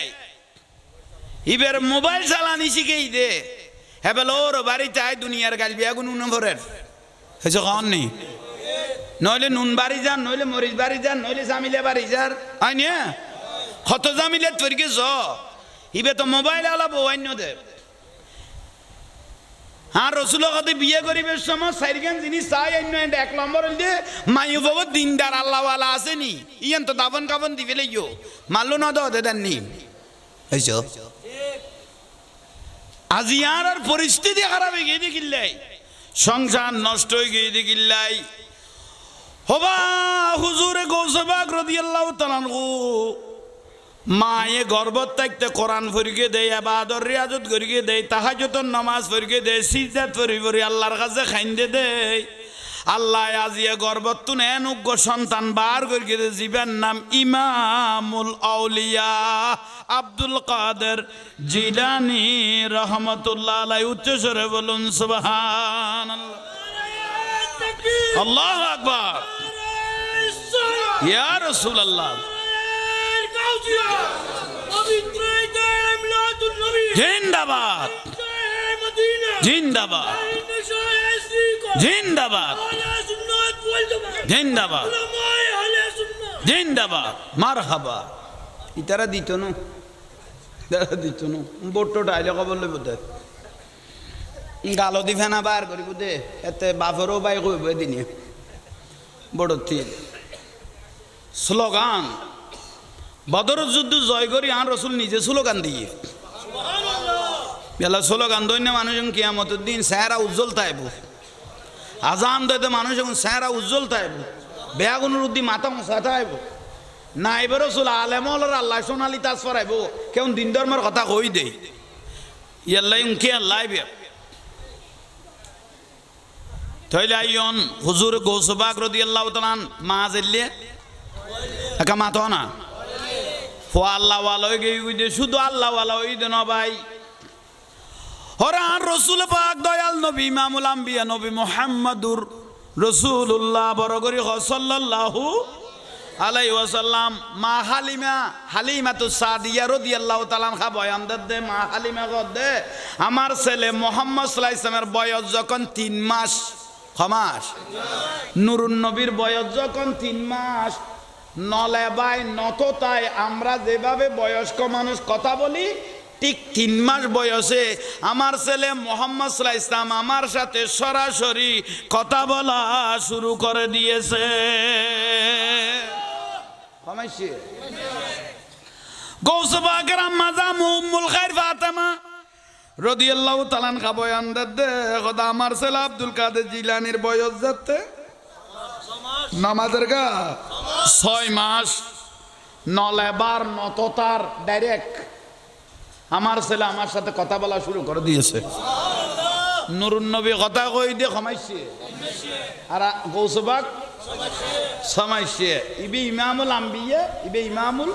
এবার মোবাইল চালানি শিখেই দে। হ্যাঁ বলো ওর বাড়িতে আয় দুনিয়ার গাল বিয়া গুন নম্বরের হয়েছে খাওয়ান নেই, নইলে নুন বাড়ি যান, নইলে মরিচ বাড়ি যান, নইলে জামিলে বাড়ি যার আই নিয়ে কত জামিলে তৈরিকে জ ইবে তো মোবাইল আলা বইন্য দে। হ্যাঁ রসুল কথা বিয়ে করিবের সময় সাইরগান জিনিস চাই অন্য 1 নম্বর হইলে মাইও বাবু দিনদার আল্লাহওয়ালা আসেনি, ইয়ান তো দাবন কাবন দিবে লইও মাল্লো না দাও দেননি হয়েছ। আজি আর পরিস্থিতি খারাপ হয়ে গিয়ে দেখিল্লাই, সংসার নষ্ট হয়ে গিয়ে দেখিল্লাই। হবা হুজুরে গৌসে পাক রাদিয়াল্লাহু তাআলা আনহু মায়ে গর্ভত থাকতে কোরআন পড়িয়ে দেয়, ইবাদত রিয়াজত করিয়ে দেয়, তাহাজ্জুদের নামাজ পড়িয়ে দেয়, সিজদা পড়ি আল্লাহর কাছে খাইন্দে দেয়। আল্লাহ আজিয়ে গর্ভত তুনে অনুগ্য সন্তান বার করিয়ে দেয়, জীবের নাম ইমামুল আউলিয়া আব্দুল কাদের জিলানী রহমতুল্লাহ আলাইহি। উচ্চস্বরে বলুন সুবহানাল্লাহ, আল্লাহু আকবার, ইয়া রাসূলুল্লাহ। জিন্দাবাদ জিন্দাবাদ জিন্দাবাদ জিন্দাবাদ জিন্দাবাদ মারহাবা। ইতারা দিত না, দিত না বট্ট ডাইলে খবর লইব দে গালো দি ফেনা বার করিব দে, এতে বাপেরও বাই কইব এদিনে বড় থির স্লোগান। বদরের যুদ্ধ জয় করি আর রসুল নিজে স্লোগান দিয়ে বেলা স্লোগান দৈন্য মানুষ কিয়ামতের দিন চেহারা উজ্জ্বল থাকব, আজান দইতে মানুষ এখন চেহারা উজ্জ্বল থাকব, বেয়াগুনের উদ্দি মাথা মশা থাকব। নাইবে রসুল আলেমর আল্লাহ সোনালি তাজ ফরাইব, কেউ দিন ধর্মের কথা কই দেই ইয়াল্লাই উনকে আল্লাহ বে তইলে আইয়ন হুজুর গৌস পাক রাদিয়াল্লাহু তাআলা মা জেলে একা মাতো না ফো আল্লাহ ওয়ালা হয়ে গিয়ে শুধু আল্লাহ ওয়ালা হয়ে দেন ভাই হরান রসুল পাক দয়াল নবী ইমামুল আম্বিয়া নবী মুহাম্মাদুর রাসূলুল্লাহ বরগরি সাল্লাল্লাহু আলাইহি ওয়াসাল্লাম মা হালিমাতুস সাদিয়া রাদিয়াল্লাহু তাআলা আনহা বয়ান দে মা হালিমা দে আমার ছেলে মুহাম্মদ সাল্লাল্লাহু আলাইহি ওয়াসাল্লামের বয়স যখন 3 মাস খমাস নুরুন নবীর বয়স যখন 3 মাস নলে বাই নততায় আমরা যেভাবে বয়স্ক মানুষ কথা বলি ঠিক 3 মাস বয়সে আমার ছেলে মুহাম্মদ সাল্লাল্লাহু আলাইহি ওয়াসাল্লাম আমার সাথে সরাসরি কথা বলা শুরু করে দিয়েছে কমাইছে গৌস পাকের আম্মা জামু উম্মুল খায়র ফাতেমা রাদিয়াল্লাহু তাআলা আনহা বয়ান দে খোদা আমার ছেলে আব্দুল কাদের জিলানীর বয়স যাচ্ছে নামাজের গা 6 মাস নলেবার নততার ডাইরেক্ট আমার ছেলে আমার সাথে কথা বলা শুরু করে দিয়েছে নুরুন নবী কথা কই দিয়ে কমাইছে আর গৌসবাক সমাইছে ইবে ইমামুল আম্বিয়া ইবে ইমামুল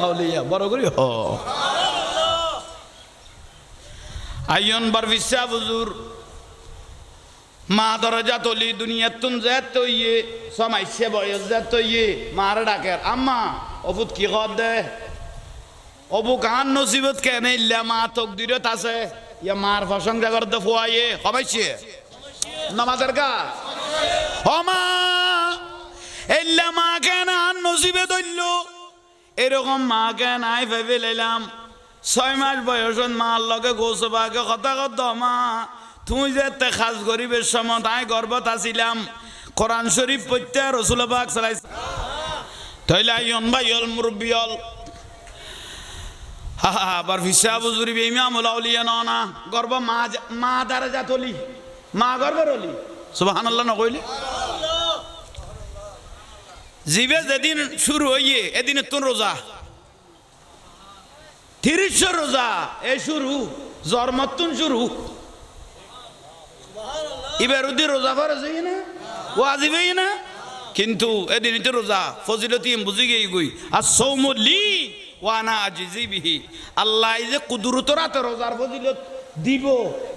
আউলিয়া বড় করি হ আইয়ন বার বিশা হুজুর মা দরজা তলি দুনিয়াতুন জাত ইয়ে সমাইছে বয়স জাত ইয়ে মার ডাকের আম্মা অবুত কি কর দে অবু কান নসিবত কেন ইল্লা মা তকদিরত আছে ইয়া মার প্রশংসা করতে ফুয়ায়ে কমাইছে নামাজের গা ও মা ইল্লা মা কেন আন নসিবে দইল এরকম মা কেন আই ভেবে লইলাম 6 মাস বয়সন মার লগে গোসবাকে কথা কত মা তুমি যে খাস গরিবের সময় তাই গর্বত আছিলাম কোরআন শরীফ পড়তে রাসূল পাক সাল্লাল্লাহু আলাইহি ওয়াসাল্লাম তাইলে আইয়ন ভাইয়ল মুরব্বিয়ল আবার ভিসা বুজুরি ইমামুল আউলিয়া না গর্ব মা দরজা তলি মা গর্বের অলি সুবহানাল্লাহ না কইলে জিবে যেদিন শুরু হইয়ে এদিন তো রোজা 30 রোজা এ শুরু জন্মতুন শুরু এবার উদি রোজা করে যাই না ওয়াজিব না কিন্তু এদিন তো রোজা ফজিলতি বুঝি গই গই আর সৌম লি ওয়ানা আজিজি বিহি আল্লাহ যে কুদরতর রাতে রোজার ফজিলত দিব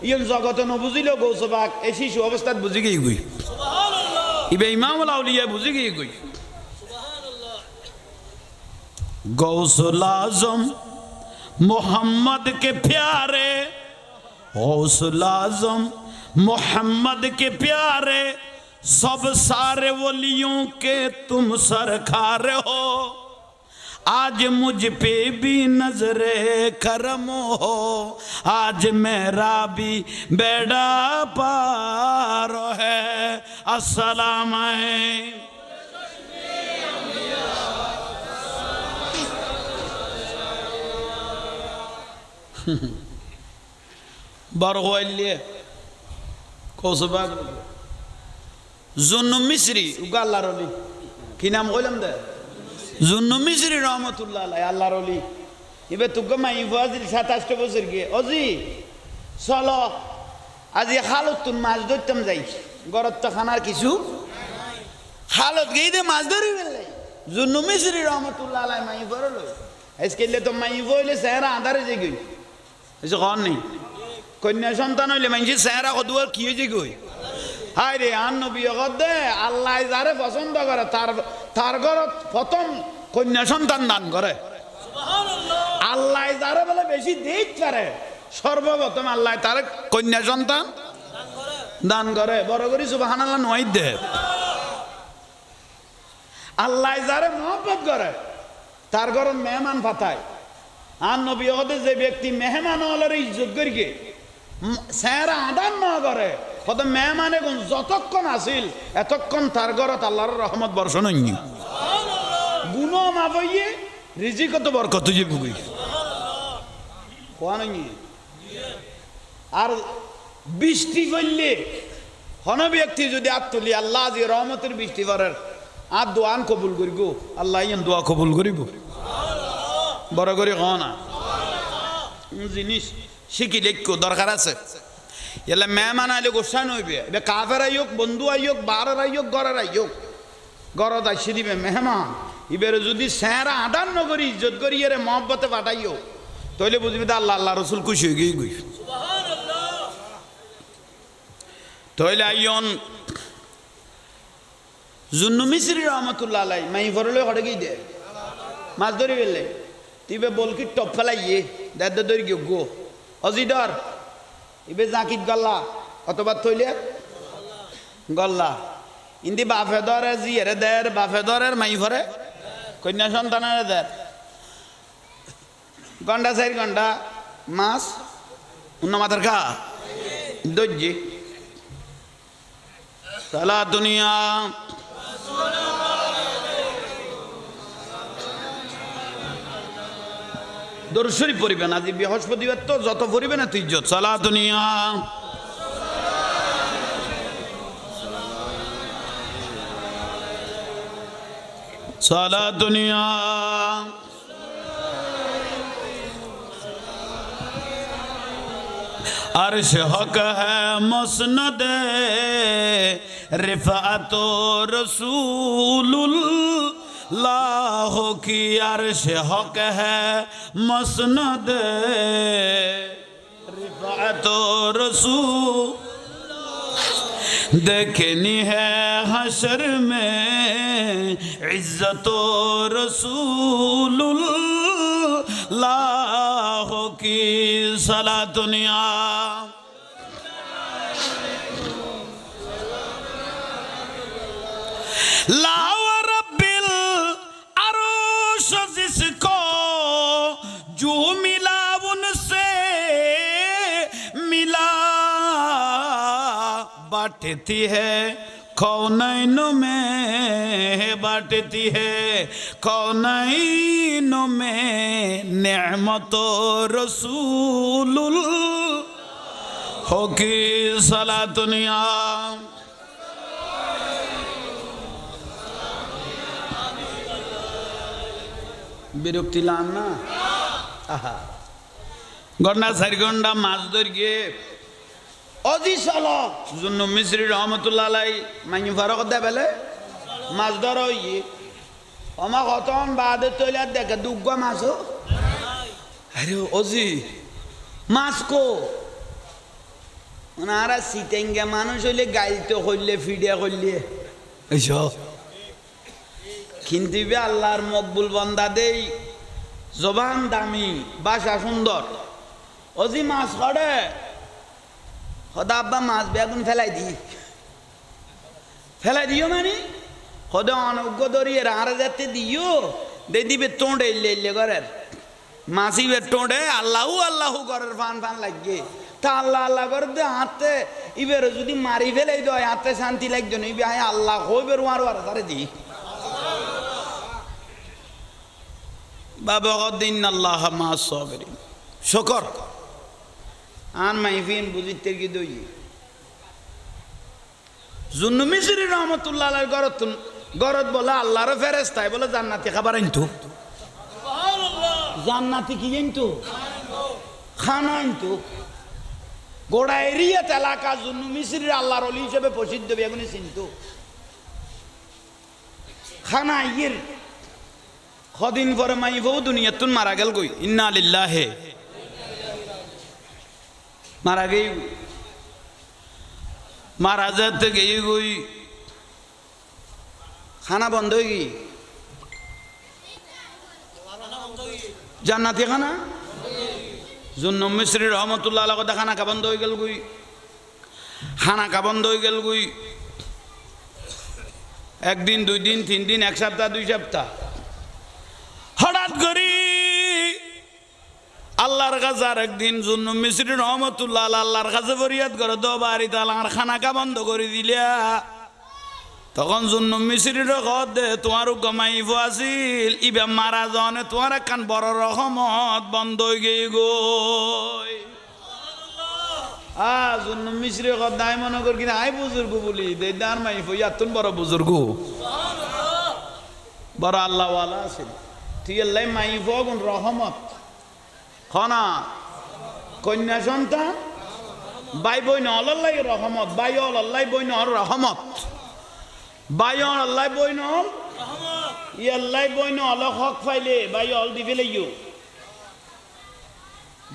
ইয়ন জগতে ন বুঝিল গৌসবাক এই শিশু অবস্থাত বুঝি গই গই সুবহানাল্লাহ ইবে ইমামুল আউলিয়া বুঝি গই গই সুবহানাল্লাহ গৌসুল আজম मोहम्मद के प्यारे गौसुल आज़म मोहम्मद के प्यारे सब सारे वलियों के तुम सरकार हो आज मुझ पे भी नजरे करम हो आज मेरा भी बेड़ा पार है अस्सलाम বার হইলে কৌসবাগ জুন্নু মিসরি উগা আল্লাহর ওলি কি নাম কইলাম দে জুন্নু মিসরি রহমাতুল্লাহ আলাইহি আল্লাহর ওলি ইবে তুগা মাই ফাজিল 27 বছর গিয়ে অজি চলো আজি খালত তুন মাছ ধরতাম যাই গরত তো খানার কিছু খালত গই দে মাছ ধরি ফেললে জুন্নু মিসরি রহমাতুল্লাহ আলাইহি মাই ফরল আজকেলে তো মাই ফইলে সেরা আদারে যাই গই এসে কন নেই কন্যা সন্তান হইলে মানুষের চেহারা কদুয়ার কি হয়েছে গই হায় রে আন নবী দে আল্লাহ যারে পছন্দ করে তার ঘরত প্রথম কন্যা সন্তান দান করে আল্লাহ যারে বলে বেশি দিক করে সর্বপ্রথম আল্লাহ তার কন্যা সন্তান দান করে বড় করি সুবহানাল্লাহ নয় দে আল্লাহ যারে মহব্বত করে তার ঘর মেহমান পাঠায় আর নবী হতে যে ব্যক্তি মেহমান হলের ইজ্জত করিকে চেহারা আদান না করে কত মেহমানে গুণ যতক্ষণ আসিল এতক্ষণ তার ঘরত আল্লাহর রহমত বর্ষণ হইনি গুণ মাফইয়ে রিজিকত বরকত যে বুগি কোয়া নাই আর বৃষ্টি করলে কোন ব্যক্তি যদি আত্মলি আল্লাহ যে রহমতের বৃষ্টি করার আর দোয়ান কবুল করিব আল্লাহ ইয়ান দোয়া কবুল করিব বড় করে না জিনিস শিখিলে দরকার আছে এলে মেহমান আইলে গোসান হইবে এবার কাফের আইয়োক বন্ধু আইয়োক বারের আইয়োক গড়ের আইয়োক গড়ত আসি দিবে মেহমান এবারে যদি স্যারা আদান নগরী ইজ্জত করি এর মহব্বতে পাঠাইও তাহলে বুঝবি আল্লাহ আল্লাহ রসুল খুশি হয়ে গই তাহলে আইয়ন জুন্নু মিসরি রহমতুল্লাহ আলাই মাই ফরলে হড়ে গিয়ে দে মাছ ধরি ফেললে তিবে বল কি টপ ফেলাইয়ে দাদা ধরি গিয়ে গো অজিডর ইবে জাকিত গল্লা অথবা থইলে গল্লা ইন্দি বাফে ধরে জিয়ারে দের বাফে ধরের মাই ফরে কন্যা সন্তানের দের ঘন্টা 4 ঘন্টা মাছ অন্য মাথার খা দজ্জি সালা দুনিয়া দর্শরী পড়িবেন আজি বৃহস্পতিবার তো যত পড়িবে না তুই ইজ্জত সালা দুনিয়া সালা দুনিয়া अर्श हक है मुस्नद रिफात रसूलुल्लाह की अर्श हक है मुस्नद रिफात रसूल देखनी है हशर में इज्जत रसूलुल्लाह की सला दुनिया लाओ रब्बिल अरूश जिसको जो मिला उनसे मिला बांटती है कौनैनों में बांटती है कौनैनों में नेमत रसूलुल्लाह की सला दुनिया বিরক্তি লাম না আহা ঘন্টা 4 ঘন্টা মাছ ধর গিয়ে অজি চল জন্য মিস্ত্রি রহমতুল্লাহ আলাই মাইনি ফারক দে বেলে মাছ ধর ইয়ে আমার কতন বাদে তৈলার দেখে দুগ্গ মাছও আরে অজি মাছ কো ওনারা সিটেঙ্গা মানুষ হইলে গাইতে হইলে ফিডিয়া করলে এইসব কিন্তু আল্লাহর মকবুল বান্দা দেই জবান দামি ভাষা সুন্দর অজি মাছ করে সদা আব্বা মাছ বেগুন ফেলাই দিও মানে সদা অনজ্ঞ ধরিয়ে আর যাতে দিও দে দিবে টোঁড়ে এলে ঘরের মাছিবে টোঁড়ে আল্লাহু আল্লাহু ঘরের ফান ফান লাগিয়ে তা আল্লাহ আল্লাহ করে দে হাতে ইবের যদি মারি ফেলাই দেয় হাতে শান্তি লাগছে না ইবে আল্লাহ হইবের আর তারে দি বাবা দিন আল্লাহ মা সাবিরিন শুকর আর মাইফিন বুঝিতে কি দই জুন্নু মিসরি রহমতুল্লাহ আলাইহির গরত বলে আল্লাহর ফেরেশতায় বলে জান্নাতি খাবার আনতো সুবহানাল্লাহ জান্নাতি কি আনতো খানা আনতো গোড়া এরিয়া এলাকা জুন্নু মিসরির আল্লাহর ওলি হিসেবে প্রসিদ্ধ বেগুনি চিনতো খানা ইয়ের কদিন পরে মাইফও দুনিয়াতুন মারা গেল গই ইন্না লিল্লাহি মারা গই মারা যেতে গিয়ে গই খানা বন্ধ হয়ে গই জান্নাতি খানা জুন্নু মিসরি রহমতুল্লাহ আলাইহি কথা খানা কা বন্ধ হয়ে গেল গই খানা কা বন্ধ হয়ে গেল গই একদিন 2 দিন 3 দিন 1 সপ্তাহ 2 সপ্তাহ হঠাৎ করি আল্লাহর কাছে আর একদিন জুন্নু মিসরি রহমতুল্লাহ আল্লাহর কাছে ফরিয়াদ করে দো বাড়ি তালার খানাকা বন্ধ করে দিলা তখন জুন্নু মিসরির কত দে তোমার গমাইব আছিল ইবে মারা জনে তোমার একখান বড় রহমত বন্ধ হয়ে গিয়ে গই জুন্নু মিসরি কত দায় মনে কর কিনা আই বুজুর্গ বলি দে দার মাইফ ইয়াতুন বড় বুজুর্গ বড় আল্লাহওয়ালা আছিল তুই আল্লাহ মাইফ গুণ রহমত খনা কন্যা সন্তান ভাই বইন আল্লাহ রহমত ভাই আল্লাহ বইন রহমত ভাই আল্লাহ বইন ইয়াল্লাই বইন অল হক ফাইলে বাই অল দি ফেলাইও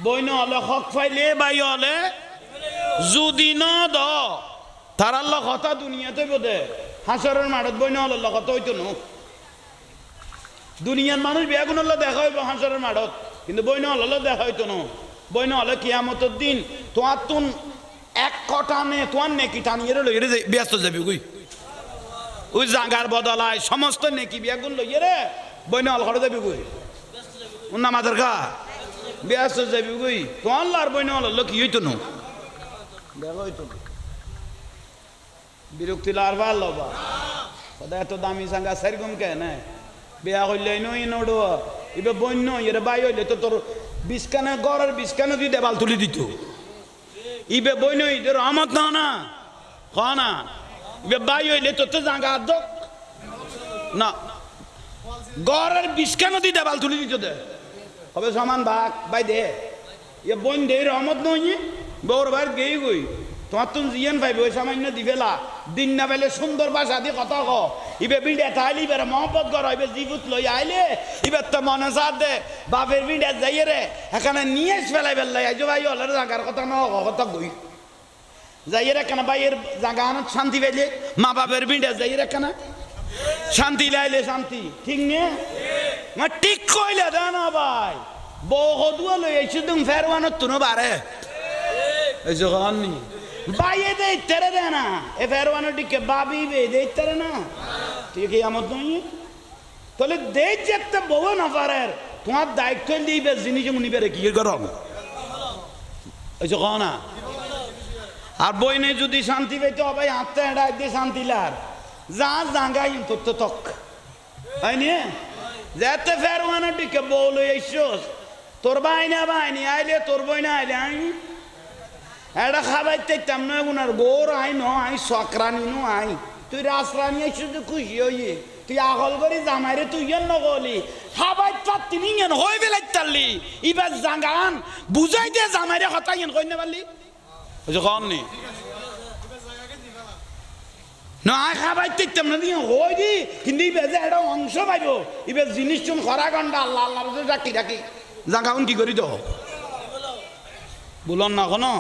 বইন অল হক ফাইলে বাই অলে যদি ন দ তার কথা দুনিয়াতে বোধে হাসরের মাঠত বইন অল কথা হইতো ন দুনিয়ার মানুষ বেগুন দেখা হইব হাসরের মাঠত কিন্তু বইন অল দেখা হইতো ন বইন হলে কিয়ামতের দিন তোমার তুন এক কটা নে তোমার নেকি টানিয়ে লইয়ে ব্যস্ত যাবি গুই ওই জাগার বদলায় সমস্ত নেকি বেগুন লইয়ে রে বইন হল ঘরে যাবি গুই নামাজের কা ব্যস্ত যাবি গুই তোমার লার বইন হল কি হইতো ন দেখা হইতো বিরক্তি লার ভাল লবা সদায় এত দামি জাঙ্গা সেরকম কেন বিয়া হইলে নই নড়ো এবার বন্য এর বাই হইলে তো তোর বিস্কানে গড়ের বিস্কানে তুই দেবাল তুলি দিত ইবে বন্য ইদের রহমত না না ইবে বাই হইলে তোর তো জাঙ্গা আদক না গড়ের বিস্কানে তুই দেবাল তুলি দিত দে হবে সমান ভাগ বাই দে ইয়ে বন দে রহমত নই বউর ভাই গেই গই তোমার তুমি জিয়ান পাইবে ওই সামান্য দিবেলা দিন না পেলে সুন্দর ভাষা দিয়ে কথা ক ইবে বিড়ে তাইলে ইবে মহব্বত কর ইবে জিগুত লই আইলে ইবে তো মনে সাথ দে বাপের বিড়ে যাইয়ে রে এখানে নিয়ে ফেলাই ফেললাই আইজো ভাই হলের জাগার কথা ন কথা গই যাইয়ে রে কেন ভাইয়ের জাগা আনত শান্তি পাইলে মা বাপের বিড়ে যাইয়ে রে কেন শান্তি লাইলে শান্তি ঠিক নে মা ঠিক কইলে দে না ভাই বউ হদুয়া লই আইছো তুমি ফেরওয়ানত তুনো বারে এই জগান নি বাইয়ে দে তেরে দে না এ ফেরওয়ানো টিকে বাবি বে দে তেরে না ঠিক আমত নই তাহলে দে যেতে বউ না পারের তোমার দায়িত্ব দিবে জিনিস নিবে রে কি করো এই জগান না আর বইনে যদি শান্তি পাইতে হবে হাতে এড়াই দিয়ে শান্তি লার যা জাঙ্গাই তোর তো তক হয়নি যেতে ফেরওয়ানো টিকে বউ লই আইছস তোর বাইনি আইলে তোর বই না আইলে আই এটা খাবাইতে তেমন গুনার গোর আই ন আই সকরানি নো আই তুই রাসরানি আইসু তো খুশি হইয়ে তুই আগল করে জামাইরে তুই নগলি খাবাই পাতি নিয়েন হই বেলাই তারলি ইবার জাঙ্গান বুঝাই দে জামাইরে কথা ইয়েন কইনে পারলি কম নি না খাবাইতে তেমন দিয়ে হই দি কিন্তু ইবে যে এটা অংশ পাইব ইবে জিনিস চুন খরা গন্ডা আল্লাহ আল্লাহ ডাকি ডাকি জাঙ্গাউন কি করি তো বলন না কোনো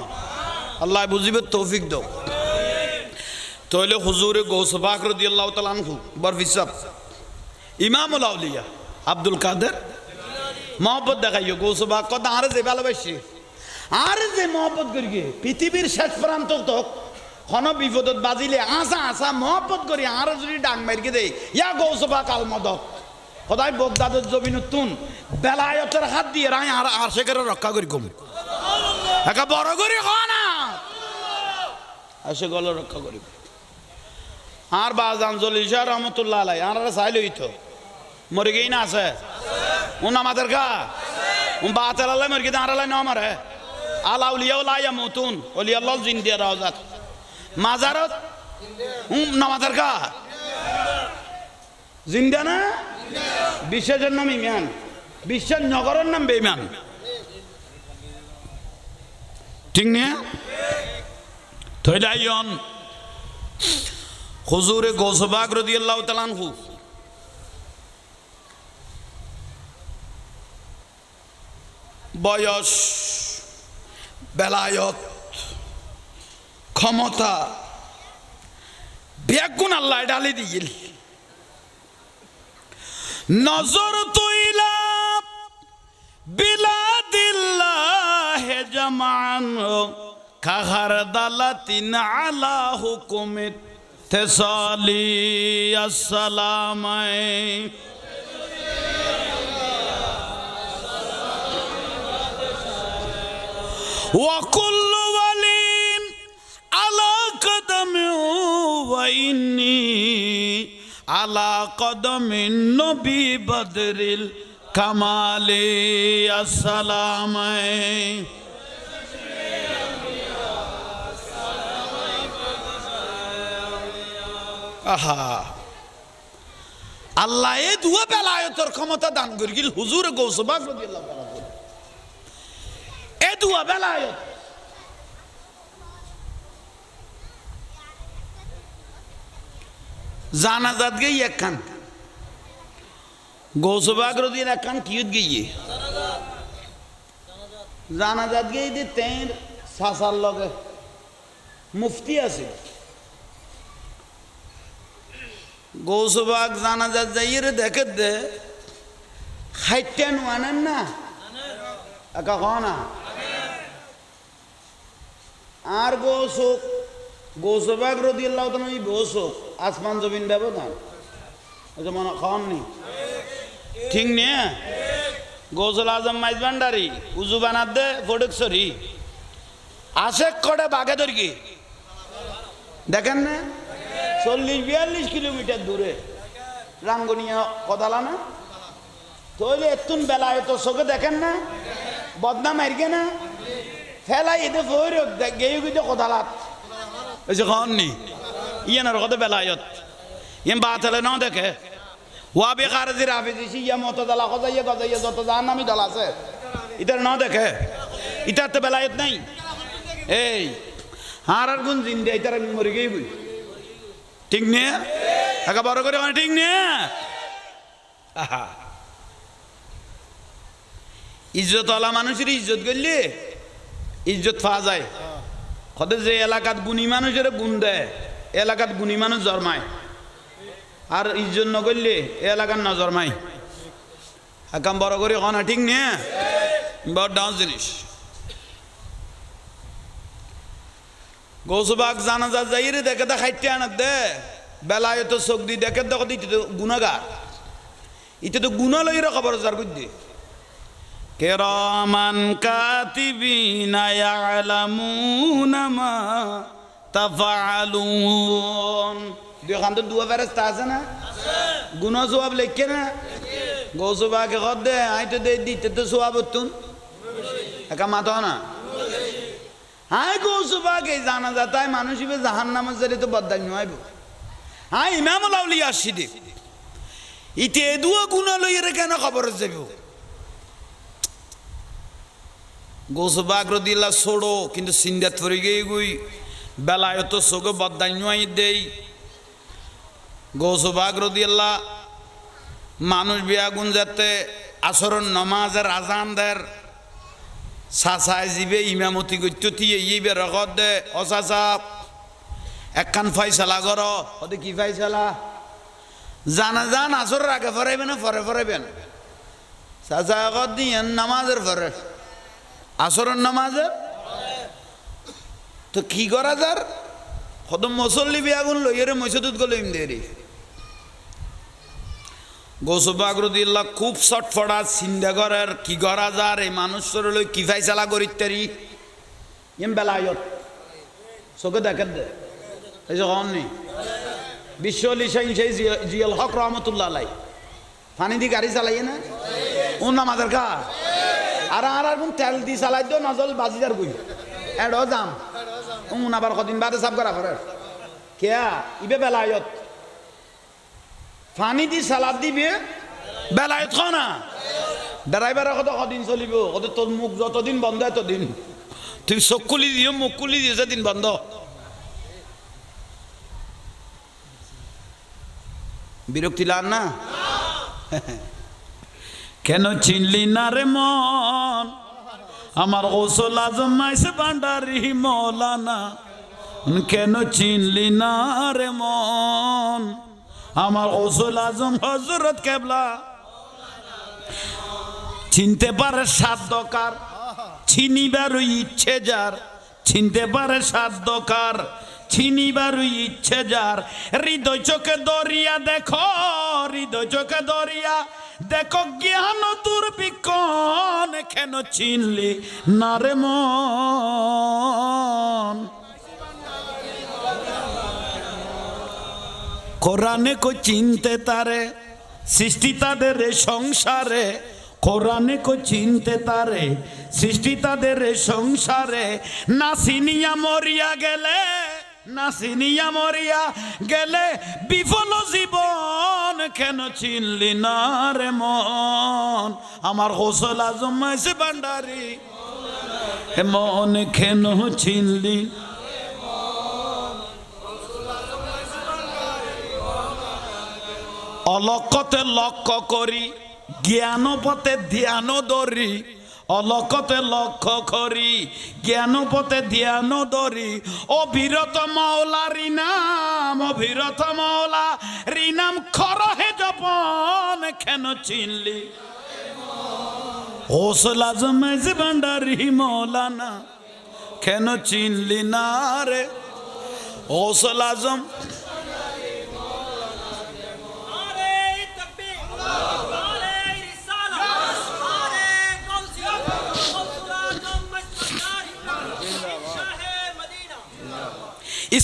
আল্লাহ বুঝিবে তৌফিক দাও তাহলে হুজুরে গৌস পাক রাদিয়াল্লাহু তাআলা আনহু বরফিসাব ইমামুল আউলিয়া আব্দুল কাদের মহব্বত দেখাইও গৌস পাক কত আরে যে ভালোবাসি আরে যে মহব্বত করিগে পৃথিবীর শেষ প্রান্ত তক কোন বিপদত বাজিলে আসা আসা মহব্বত করি আর যদি ডাং মারিকে দেই ইয়া গৌস পাক আল মদত খোদাই বগদাদের জমিনতুন বেলায়েতের হাত দিয়ে রাই আর আশেকের রক্ষা করি কম একা বড় করি না আসে গল রক্ষা করি আর বাজান জলিশা রহমতুল্লাহ আলাই আর চাইল তো মরে গেই না আছে উন আমাদের গা উন বাতালাই মরে গিয়ে আর ন মারে আলাউলিয়াও লাইয়া মতুন অলি আল্লাহ জিন্দিয়া রাজাত মাজারত নামাজের গা জিন্দা না বিশ্বের নাম ইমান বিশ্বের নগরের নাম বেইমান ঠিক না থইলাইন হুজুরে গৌস পাক রাদিয়াল্লাহু তাআলা আনহু বয়স বেলায়ত ক্ষমতা বেগুন আল্লাহ ডালি দিল নজর তুইলা বিলাদিল্লাহ জামান কাহার দালাতিন আলা হুকুমিত তেসালি আসসালামাই ওয়া কুল্লু ওয়ালিন আলা কদমি ওয়া ইন্নী আলা কদমিন নবী বদরিল কামালি আসসালামাই আহা আল্লাহ এ দুয়া বেলায়েতের ক্ষমতা দান করিল হুজুর গৌস পাক রাদিয়াল্লাহু তাআলা এ দুয়া বেলায়েত জানাজাত গই একখান গৌসবাগ রদিন একখান কিয়ত গিয়ে জানাজাত গিয়ে দি তের সাসার লগে মুফতি আছে গৌসবাগ জানাজাত যাইয়ে দেখে দে খাইতেন আনেন না একা না আর গৌসবাগ রদি আল্লাহ বসুক আসমান জমিন ব্যবধান মনে খাওয়ান নি ঠিক নিয়ে গৌসুল আজম মাইজ ভান্ডারি উজু বানাত দে ফটেকসরি আশেক কটে বাঘে ধরকি দেখেন না 40-42 কিলোমিটার দূরে রাঙ্গনিয়া কদালা না তৈলে এতুন বেলা এত চোখে দেখেন না বদনাম মারগে না ফেলাই এতে ফোর গেয়ে গিয়ে কদালাত এসে খাওয়ান নি ইয়ানোর কথা বেলায়ত ইয়ান বাত হলে নাও দেখে ওয়া বেকারজি রাফিজি ইয়া মতদালা গজাইয়া গজাইয়া যত জাহান্নামী দল আছে ইতার নাও দেখে ইতার তো বেলায়ত নাই এই আর গুণ জিন্দে ইতার মরে গিয়ে বুঝ ঠিক নে একা বড় করে মানে ঠিক নে আহা ইজ্জতওয়ালা মানুষের ইজ্জত করলে ইজ্জত পাওয়া যায় কত যে এলাকাত গুণী মানুষের গুণ দেয় এলাকাত গুণী মানুষ জন্মায় আর ইজ্জত নকরলে এ এলাকার না জন্মায় একাম বড় করে কনা ঠিক নে বড় ডাউন জিনিস গৌসবাগ জানাজা যাইরে দেখে দা খাইতে আনাত দে বেলায় তো চোখ দি দেখে দেখো ইতে তো গুণাগার ইতে তো গুণা লইরে খবর জার কই দে কিরামান কাতিবিনা ইয়ালামুনা মা তাফআলুন দেখান তো দুয়া ফেরেশতা আছে না গুনাহ সওয়াব লেখে না গৌসবাগে কদ দে আইতে দে দিতে তো সওয়াব তুন একা মাথা না হাই গৌসবাগে জানা যাতায় মানুষ ইবে জাহান্নামের জেরে তো বদদাই নয়ব হাই ইমামুল আউলিয়া সিদ্দিক ইতে দুয়া গুনাহ লইরে কেন খবর যাইব গৌসবাগ রদিল্লাহ ছোড়ো কিন্তু সিন্দাত পরে গিয়ে গুই বেলায় তো চোখে বদদাই নয় দেই গৌসবাগ রদিল্লাহ মানুষ বিয়াগুন যাতে আসরণ নমাজের আজানদের সাসায় জিবে ইমামতি গত্যতি এই বেরকত দে অসাসা একখান ফাইসালা কর ওদের কি ফাইসালা জানা যান আসরের আগে ফরাইবেন না ফরে ফরাইবেন সাসা কত দিয়েন নামাজের ফরে আসরের নামাজের তো কি করা যার কত মুসল্লি বিয়াগুন লইরে মসজিদত গলইম দেরি গৌসবাগ রদিল্লাহ খুব চটফড়া চিন্তা করার কি করা যার এই মানুষের লই কি ফাইসালা করিতারি এম বেলায়ত চোখে দেখেন দে এই যে কননি বিশ্বলি সেই জিয়াল হক রহমতুল্লাহ আলাই পানি দি গাড়ি চালাইয়ে না ও নামাজের কা আর কোন তেল দি চালাই দিও নজল বাজিদার গুই এডো যাম উন আবার কদিন বাদে সাফ করা করে কেয়া ইবে বেলায়ত পানি দি সালাদ দিবে বেলায়ত খানা ড্রাইভার কত কদিন চলিব কত তোর মুখ যতদিন বন্ধ এতদিন তুই চোখ খুলি দিও মুখ খুলি দিও সেদিন বন্ধ বিরক্তি লান না কেন চিনলি না রে মন আমার গৌসুল আজম মাইসে ভান্ডারি মৌলানা কেন চিনলি না রে মন আমার গৌসুল আজম হযরত কেবলা চিনতে পারে সাধ্যকার চিনিবার ইচ্ছে যার চিনতে পারে সাধ্যকার চিনিবার ইচ্ছে যার হৃদয় চোখে দরিয়া দেখো হৃদয় চোখে দরিয়া দেখো জ্ঞান দুর্বিক্ষণ কেন চিনলি না রে মন কোরআনে কো চিনতে তারে সৃষ্টি তাদের সংসারে কোরআনে কো চিনতে তারে সৃষ্টি তাদের সংসারে না চিনিয়া মরিয়া গেলে না চিনিয়া মরিয়া গেলে বিফল জীবন কেন চিনলি না রে মন আমার গৌসুল আজম মাইসে ভান্ডারি মন কেন চিনলি অলক্ষতে লক্ষ্য করি, জ্ঞান পথে ধ্যান ধরি। অলক্ষতে লক্ষ্য করি, জ্ঞান পথে ধ্যান ধরি। অবিরত মাওলা রিনাম, অবিরত মাওলা রিনাম খরহে জপন কেন চিনলি? গৌসুল আজম ভান্ডারী মৌলানা কেন চিনলি না রে? গৌসুল আজম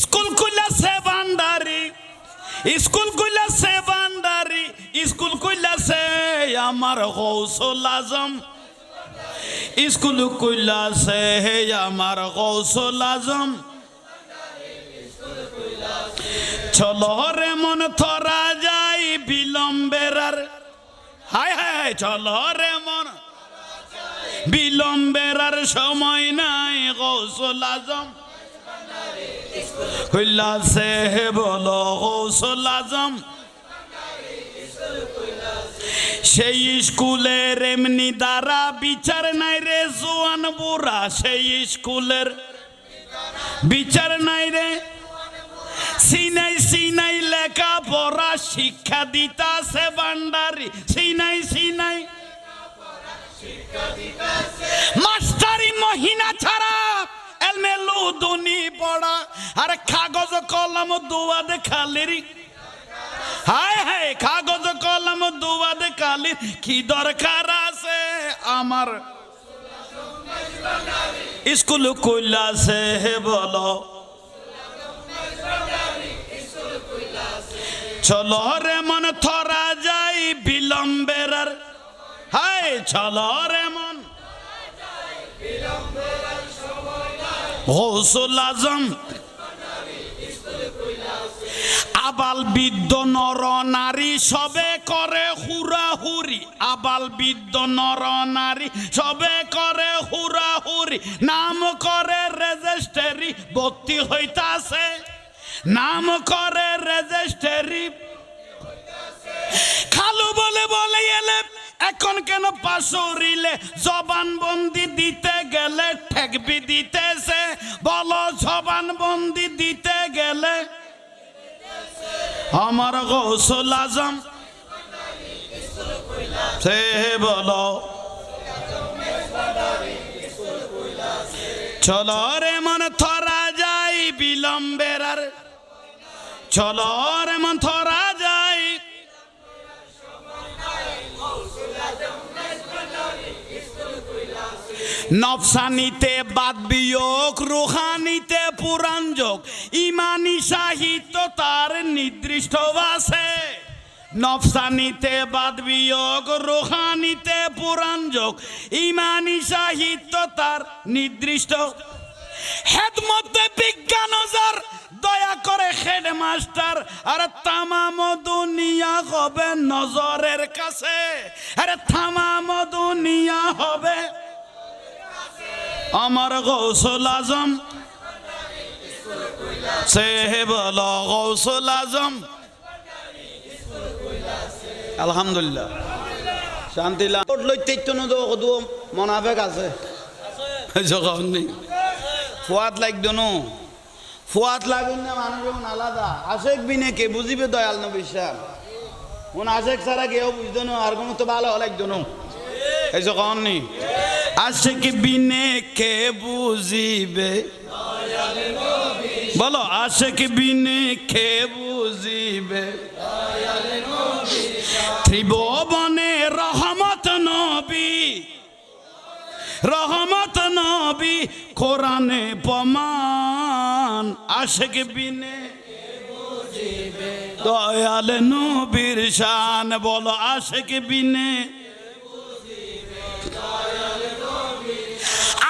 স্কুল খুলেছে ভান্ডারী, স্কুল খুলেছে ভান্ডারী, স্কুল খুলেছে আমার গৌসুল আজম। স্কুল খুলেছে আমার গৌসুল আজম। চলো রে মন থরা যাই বিলম্বের আর, হায় হায় চলো রে মন বিলম্বের আর সময় নাই। গৌসুল আজম খুলেছে বলো গৌসুল আজম। সেই স্কুলের এমনি দ্বারা বিচার নাই রে জোয়ান বুড়া, সেই স্কুলের বিচার নাই রে। সিনাই সিনাই লেখা পড়া শিক্ষা দিতাছে ভান্ডারী, সিনাই সিনাই মাস্টারি মহিনা ছাড়া এলমে লুদুনি পড়া। আর কাগজ কলম দুয়াদ খালির, হায় হায় কাগজ কলম দুয়াদ খালির কি দরকার আছে আমার? স্কুল কইলাছে বলো চলো রে মন থরা যাই বিলম্বের আর, হায় চলো রে মন। গৌসুল আজম আবাল বৃদ্ধ নর নারী সবে করে হুরাহুরি, আবাল বৃদ্ধ নর নারী সবে করে হুরাহুরি। নাম করে রেজিস্ট্রি ভর্তি হইতাছে, নাম করে রেজিস্ট্রি। খালু বলে বলে এলে এখন কেন পাশরিলে? জবান বন্দি দিতে গেলে ঠেকবি দিতেছে, বলো জবান বন্দি দিতে গেলে। আমার গৌসুল আজম সে বলো চলো রে মন থরা যাই বিলম্বের আর, চলো রে মন থরা যাই। নফসানিতে বাদ বিয়োগ, রুহানিতে পুরাণ যোগ, ইমানি সাহিত্য তার নির্দিষ্ট আছে। নফসানিতে বাদ বিয়োগ, রুহানিতে পুরাণ যোগ, ইমানি সাহিত্য তার নির্দিষ্ট। হেদমতে বিজ্ঞান যার দয়া করে হেডমাস্টার, আর তামাম দুনিয়া হবে নজরের কাছে। আরে তামাম দুনিয়া হবে আমার গৌসুল আজম সে বলো গৌসুল আজম। আলহামদুলিল্লাহ শান্তি লইতে মনাফেক আছে ফুয়াত লাগতো নো, ফুয়াত লাগুন না মানুষ আলাদা। আশেক বিনে কে বুঝিবে দয়াল নবিশ্বাস মন আশেক ছাড়া কেউ বুঝতো না, আর কোনো তো ভালো লাগতো না। এই যে কননি আশেক বিনে কে বুঝিবে, বলো আশেক বিনে কে বুঝিবে। ত্রিভুবনে রহমত নবী, রহমত নবী কোরআনে প্রমাণ। আশেক বিনে দয়াল নবীর শান, বলো আশেক বিনে।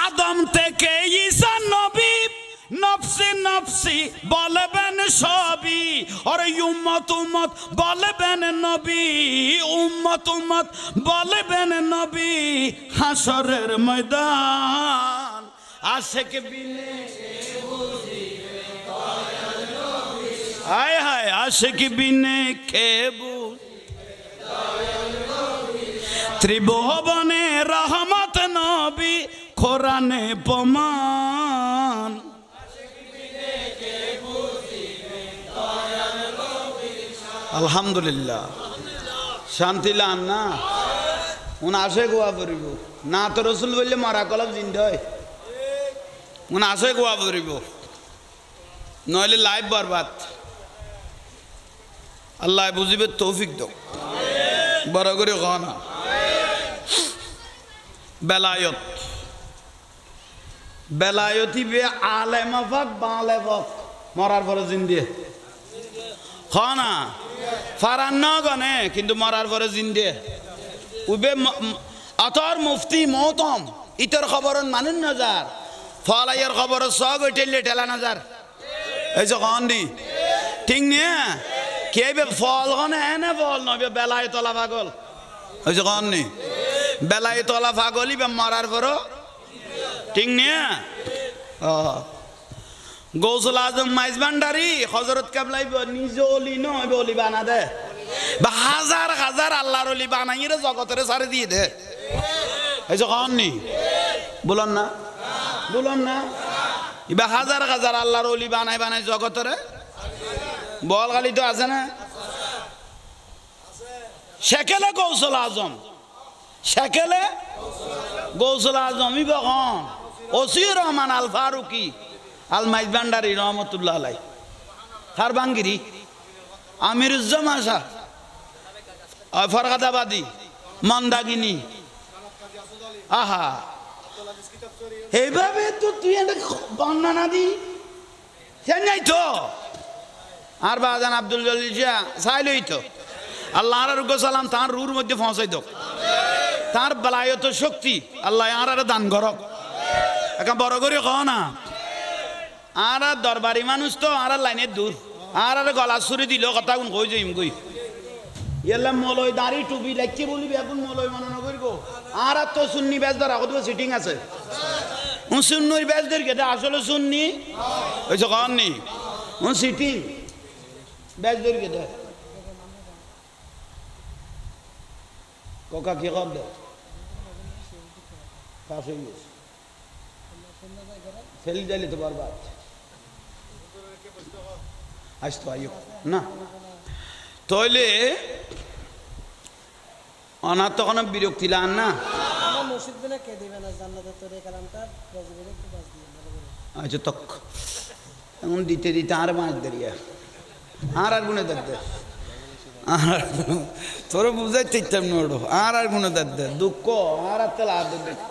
আদম থেকে ঈসা নবী নফসি নফসি বলবেন সবই, আর উম্মত উম্মত বলবেন নবী, উম্মত উম্মত বলবেন নবী হাসরের ময়দান। আশেক বিনে হায় হায় আশেক বিনে কে বুঝ ত্রিভুবনে রহমত নবী কোরআনে প্রমাণ আলহামদুলিল্লাহ শান্তি লান না উন আসে গোয়া পড়িব না তো রসুল বললে মারা কলব জিন্দ হয় উন আসে গোয়া পড়িব নইলে লাইফ বরবাদ আল্লাহ বুঝিবে তৌফিক দাও বড় করে কনা বেলায়ত বেলায়তি বে আলেমা ফাক বালে ফাক মরার পরে জিন্দে খনা ফারান গনে কিন্তু মরার পরে জিন্দে উবে আতর মুফতি মহতম ইতর খবরন মানুন নজার ফলাইয়ের খবর সব টেলে টেলা নজার এই যে কন্দি ঠিক নিয়ে কে বে ফল গনে এনে ফল নবে বেলায় তলা পাগল ওই যে কন্নি বেলায় তলা পাগলই বে মরার পর ঠিক নিয়ে গৌসুল আজম মাইজ ভান্ডারি হজরত কাবলাই নিজ অলি নয় অলি বানা দে বা হাজার হাজার আল্লাহর অলি বানাই রে জগতের সারে দিয়ে দে এই যে কন্নি বলুন না বলুন না এবার হাজার হাজার আল্লাহর অলি বানাই বানাই জগতের বল গালি তো আছে না সেকেলে গৌসুল আজম সেকেলে গৌসুল আজম ইবন ওসির রহমান আল ফারুকি আল মাইজ ভান্ডারি রহমতুল্লাহ আলাই হার বাঙ্গিরি আমিরুজ্জামান শাহ ফরগাদাবাদী মন্দাগিনী আহা এইভাবে তো তুই একটা বর্ণনা দি সে নাই তো আর বাজান আব্দুল জলিল শাহ চাইলই তো আল্লাহ সালাম তার রুর মধ্যে পৌঁছাই দোক তার বেলায়ত শক্তি আল্লাহ আর দান করক এখন বড় করে কহ না আর দরবারি মানুষ তো আর লাইনের দূর আর গলা ছুরি দিল কথা কোন কই যাইম কই এলাম মলয় দাড়ি টুপি লাগছে বলি এখন মলয় মনে করিব আর তো সুন্নি ব্যাস ধর আগত সিটিং আছে সুন্নির ব্যাস ধর কেটে আসলে সুন্নি ওই যে কননি সিটিং ব্যাস ধর কেটে কোকা কি কর দে পাশ হয়ে গেছে ফেলি দিলে তো বরবাদ আসতো আইও না তইলে অনার তো কোনো বিরক্তি লান না আচ্ছা তক এমন দিতে দিতে আর মাছ দেরিয়া আর গুনে দে আর তোর বুঝাইতে ইচ্ছাম নোড়ো আর গুনে দে দুঃখ আর তেলা দুঃখ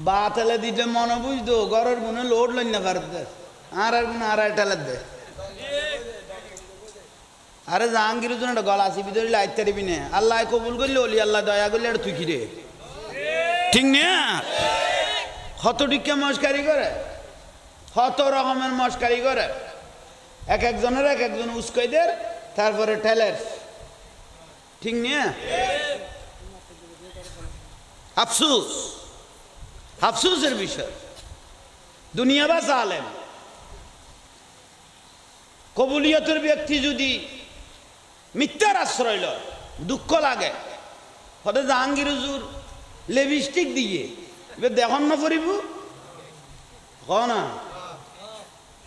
বা তেলে দিতে মনে বুঝতো ঘরের গুনে লোড লইন না পারতে আর গুনে আর টেলে দে আরে জাহাঙ্গীর জন্য একটা গলা আসিবি ধরলে আইতে পারবি না আল্লাহ কবুল করলে অলি আল্লাহ দয়া করলে আর তুই কি রে ঠিক না কত টিকা মস্কারি করে কত রকমের মস্কারি করে এক একজনের এক একজন উস্কাইদের তারপরে ঠেলের ঠিক না আফসুস আফসুসের বিষয় দুনিয়া বা আলেম কবুলিয়তের ব্যক্তি যদি মিথ্যার আশ্রয় লয় দুঃখ লাগে হতে জাহাঙ্গীর হুজুর লিপস্টিক দিয়ে এবার দেখুন না পড়িব না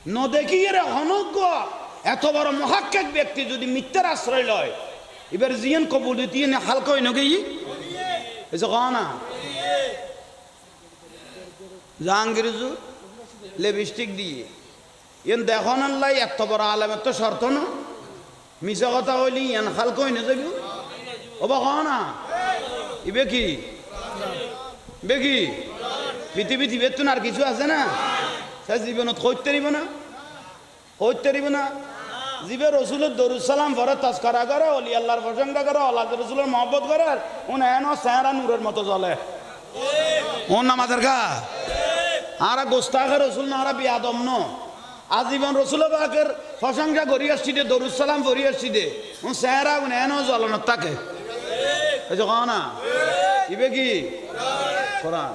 নদেখি এর অনজ্ঞ এত বড় মহাক্কেক ব্যক্তি যদি মিথ্যার আশ্রয় লয় এবার জিয়ান কবুলিয়ত ইয়ে হালকা হই নগে এসে না জাহাঙ্গীর হুজুর লিপস্টিক দিয়ে ইন দেখুন আল্লাহ এত বড় আলেমের তো শর্ত না মিশা কথা হইলি ইয়ান হালকা হই না যাবি ও বা না ইবে কি বেকি পৃথিবী বেতন আর কিছু আছে না সে জীবনত কইতে পারিব না কইতে পারিব না জীবে রসুলের দরুদ সালাম পরে তস্করা করে অলি আল্লাহর প্রশংসা করে আল্লাহ রসুলের মহব্বত করে উন এন চেহারা নূরের মতো জ্বলে ওর নামাজের গা আর গোস্তাখের রসুল না আর বিয়াদম ন আজীবন রসুল পাকের প্রশংসা করি আসছি দে দরুদ সালাম করি আসছি দে উন চেহারা উন এন জ্বলনত থাকে এই যে না ইবে কি কোরআন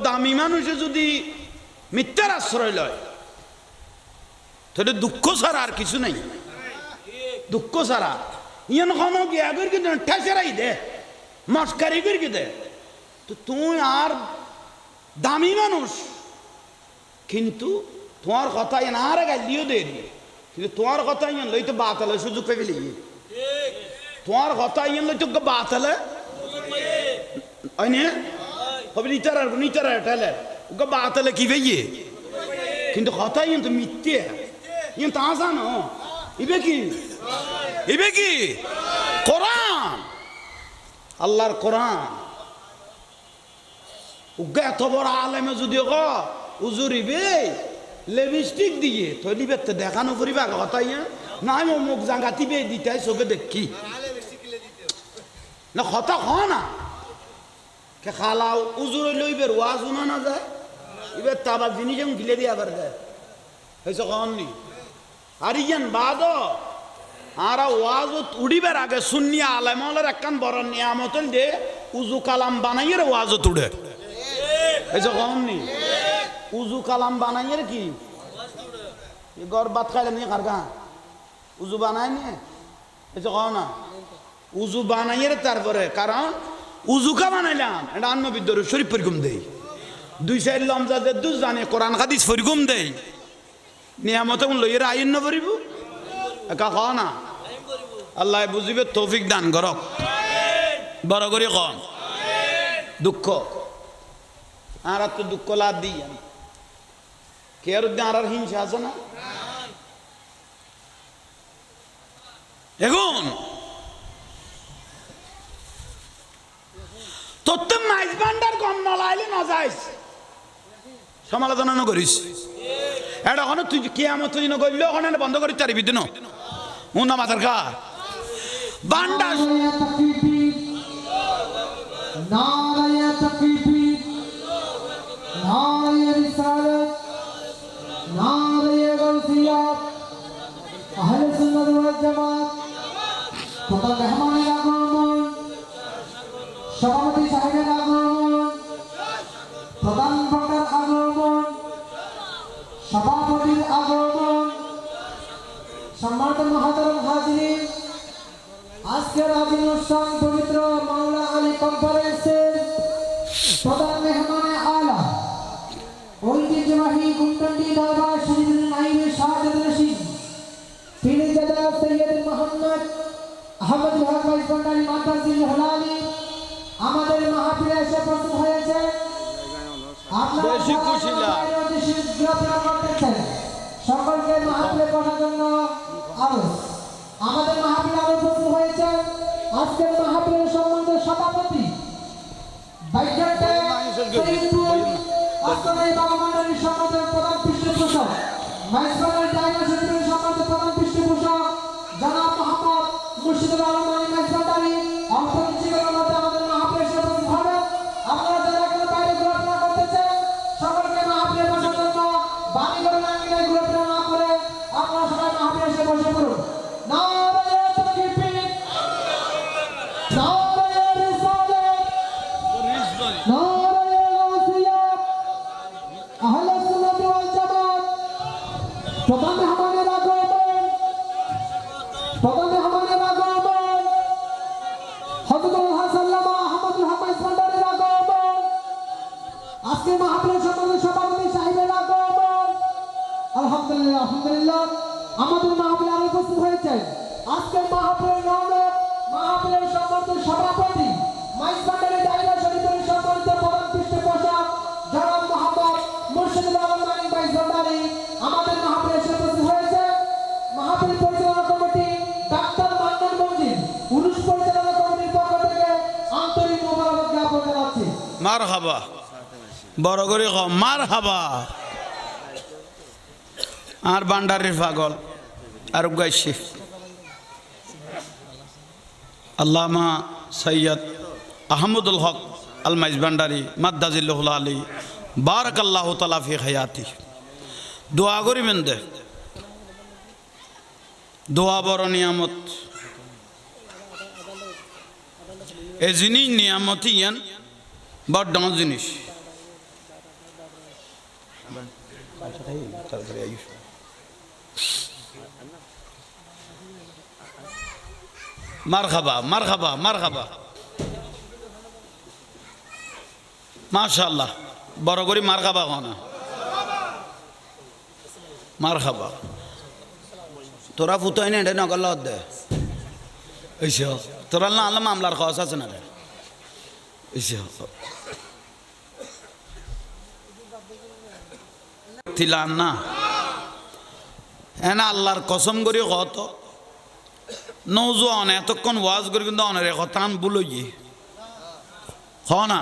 দামি মানুষে যদি মিথ্যার আশ্রয় লয় তাহলে দুঃখ ছাড়া আর কিছু নাই দুঃখ সারা ইয়ান খানো গিয়া করি কি ঠেসেরাই দে মস্কারি করি কি দে তো তুই আর দামি মানুষ কিন্তু তোমার কথা ইয়ান আর গালিও দে কিন্তু তোমার কথা ইয়ান লইতে বাতালে সুযোগ পেয়ে গেলি তোমার কথা ইয়ান লইতে বাতালে আইনে হবে নিতার ঠেলে ওকে বাতালে কি পেয়ে কিন্তু কথা ইয়ান তো মিথ্যে ইয়ান তা জানো ইবে কি কোরআন আল্লাহর কোরআন উগে এত বড় আলেমে যদি উজুরিবে লিপস্টিক দিয়ে তৈরিবে তো দেখানো করিবে আগে কথা ইয়া না আমি মুখ জাগাতিবে দিতে চোখে দেখি না কথা খ না কে খালাও উজুরে লইবে ওয়াজ উনা না যায় এবার তাবার জিনিস যেমন গিলে দিয়ে আবার যায় হয়েছে কমনি আর ইয়ান বাদ আর ওয়াজত উড়িবার আগে সুন্নিয়া আলেমলের একখান বড় নিয়ামতল দে উজু কালাম বানাইয়ের ওয়াজত উড়ে হয়েছে কমনি উজু কালাম বানাইয়ের কি গড় বাত খাইলে নিয়ে কার গা উজু বানাই নিয়ে হয়েছে কম না উজু বানাইয়ের তারপরে কারণ উজুকা বানাইলাম এটা আন্নবিদ্যর শরীফ পরিগম দেই 2 লমজাদের দুজ জানে কোরআন হাদিস পরিগম দেই নিয়ামত লইয়ের আইন ন পড়িব একা ক না আল্লাহ বুঝিবে তৌফিক দান করক বড় করে কম দুঃখ আর তো দুঃখ লাভ দিই আমি কে আর আর হিংসা আছে না এখন তোর তো মাইজ ভান্ডার কম নলাইলে না যাইস সমালোচনা না করিস এটা ওখানে তুই কিয়ামত দিন করলে ওখানে বন্ধ করি তারি বিদিন উনা মাথার খা ভান্ডার নারায়ে তাকবীর নারায়ে রিসালাত নারায়ে গাউসিয়াত আহলে সুন্নাত ওয়াল জামাত প্রধান মেহমানের আগমন সভাপতি সাহেবের আগমন প্রধান বক্তার আগমন সভাপতির আগমন সম্মানিত মহাতারাম হাজিরিন আজকের আদি অনুষ্ঠান পবিত্র মাওলা আলী কনফারেন্সের প্রধান মেহমানে আলা ঐতিহ্যবাহী গুমটন্ডি দরবার শরীফের নাইবে শাহাদাত রশিদ পীরজাদা সৈয়দ মোহাম্মদ আহমদ হক ভাই ভান্ডারী মাদ্রাসিল হলালি আমাদের মাহফিলে এসে উপস্থিত হয়েছে আপনারা বেশি খুশি না সকলকে মাহফিলে বসার জন্য আরজ আমাদের মাহফিলে আরো উপস্থিত হয়েছে আজকের মাহফিলের সম্মানিত সভাপতি বাইঘাটে সৈয়দপুর আস্তানাই বাবা মান্ডারির সম্মানিত প্রধান পৃষ্ঠপোষক মাইজবানের ডায়না শরীফের সম্মানিত প্রধান পৃষ্ঠপোষক জনাব মোহাম্মদ মুর্শিদুল আলম আলী মাইজবান্ডারি অল্প কিছুক্ষণের মধ্যে আমাদের মাহফিলে এসে উপস্থিত হবে আপনারা যারা এখানে বাইরে ঘোরাফেরা করতেছেন সকলকে মাহফিলে বসার জন্য বাড়ি ঘরে আঙ্গিনায় ঘোরাফেরা না করে আপনারা সবাই মাহফিলে এসে বসে পড়ুন নারায়ে তাকবীর নারায়ে রিসালাত নারায়ে গাউসিয়াত আহলে সুন্নাত ওয়াল জামাত প্রধান মেহমানের আগমন হযরতুল হাসান লামা আহমদুল হক ভান্ডারীর আগমন আজকে মাহফিলের সম্মানিত সভাপতি সাহেবের আগমন আলহামদুলিল্লাহ আমাদের মাহফিলে আরো উপস্থিত হয়েছেন আজকে মাহফিলের রৌনক মাহফিলের সম্মানিত সভাপতি মাইজবান্ডারি ডায়না শরীফের সম্মানিত প্রধান পৃষ্ঠপোষক জনাব মোহাম্মদ মুর্শিদুল আলম আলী মাইজবান্ডারি আমাদের মাহফিলে এসে উপস্থিত হয়েছে মাহফিল পরিচালনা কমিটি ডাক্তার মান্নান মঞ্জিল উরুস পরিচালনা কমিটির পক্ষ থেকে আন্তরিক মোবারকবাদ জ্ঞাপন জানাচ্ছি মারহাবা বড় করে কম মারহাবা আর ভান্ডারের পাগল আর গাইছি আল্লামা সৈয়দ আহমদুল হক আল মাইজবান্ডারি মাদ্দাজিল্লাহুল আলী বারাকাল্লাহু তাআলা ফি হায়াতি দোয়া করিবেন দে দোয়া বড় নিয়ামত এ জিনিস নিয়ামত ইয়ান বড় ডাঙর জিনিস মারহাবা মারহাবা মারহাবা মাশাআল্লাহ বড় করে মারহাবা কোনা মারহাবা তোরা ফুতাই না এটা নগল দে এইসো তোরা না আল্লাহ মামলার খরচ আছে না রে এইসো তিলান না এনা আল্লাহর কসম করি কত নৌজোয়ান এতক্ষণ ওয়াজ করি কিন্তু অনেক কথা বলই হ না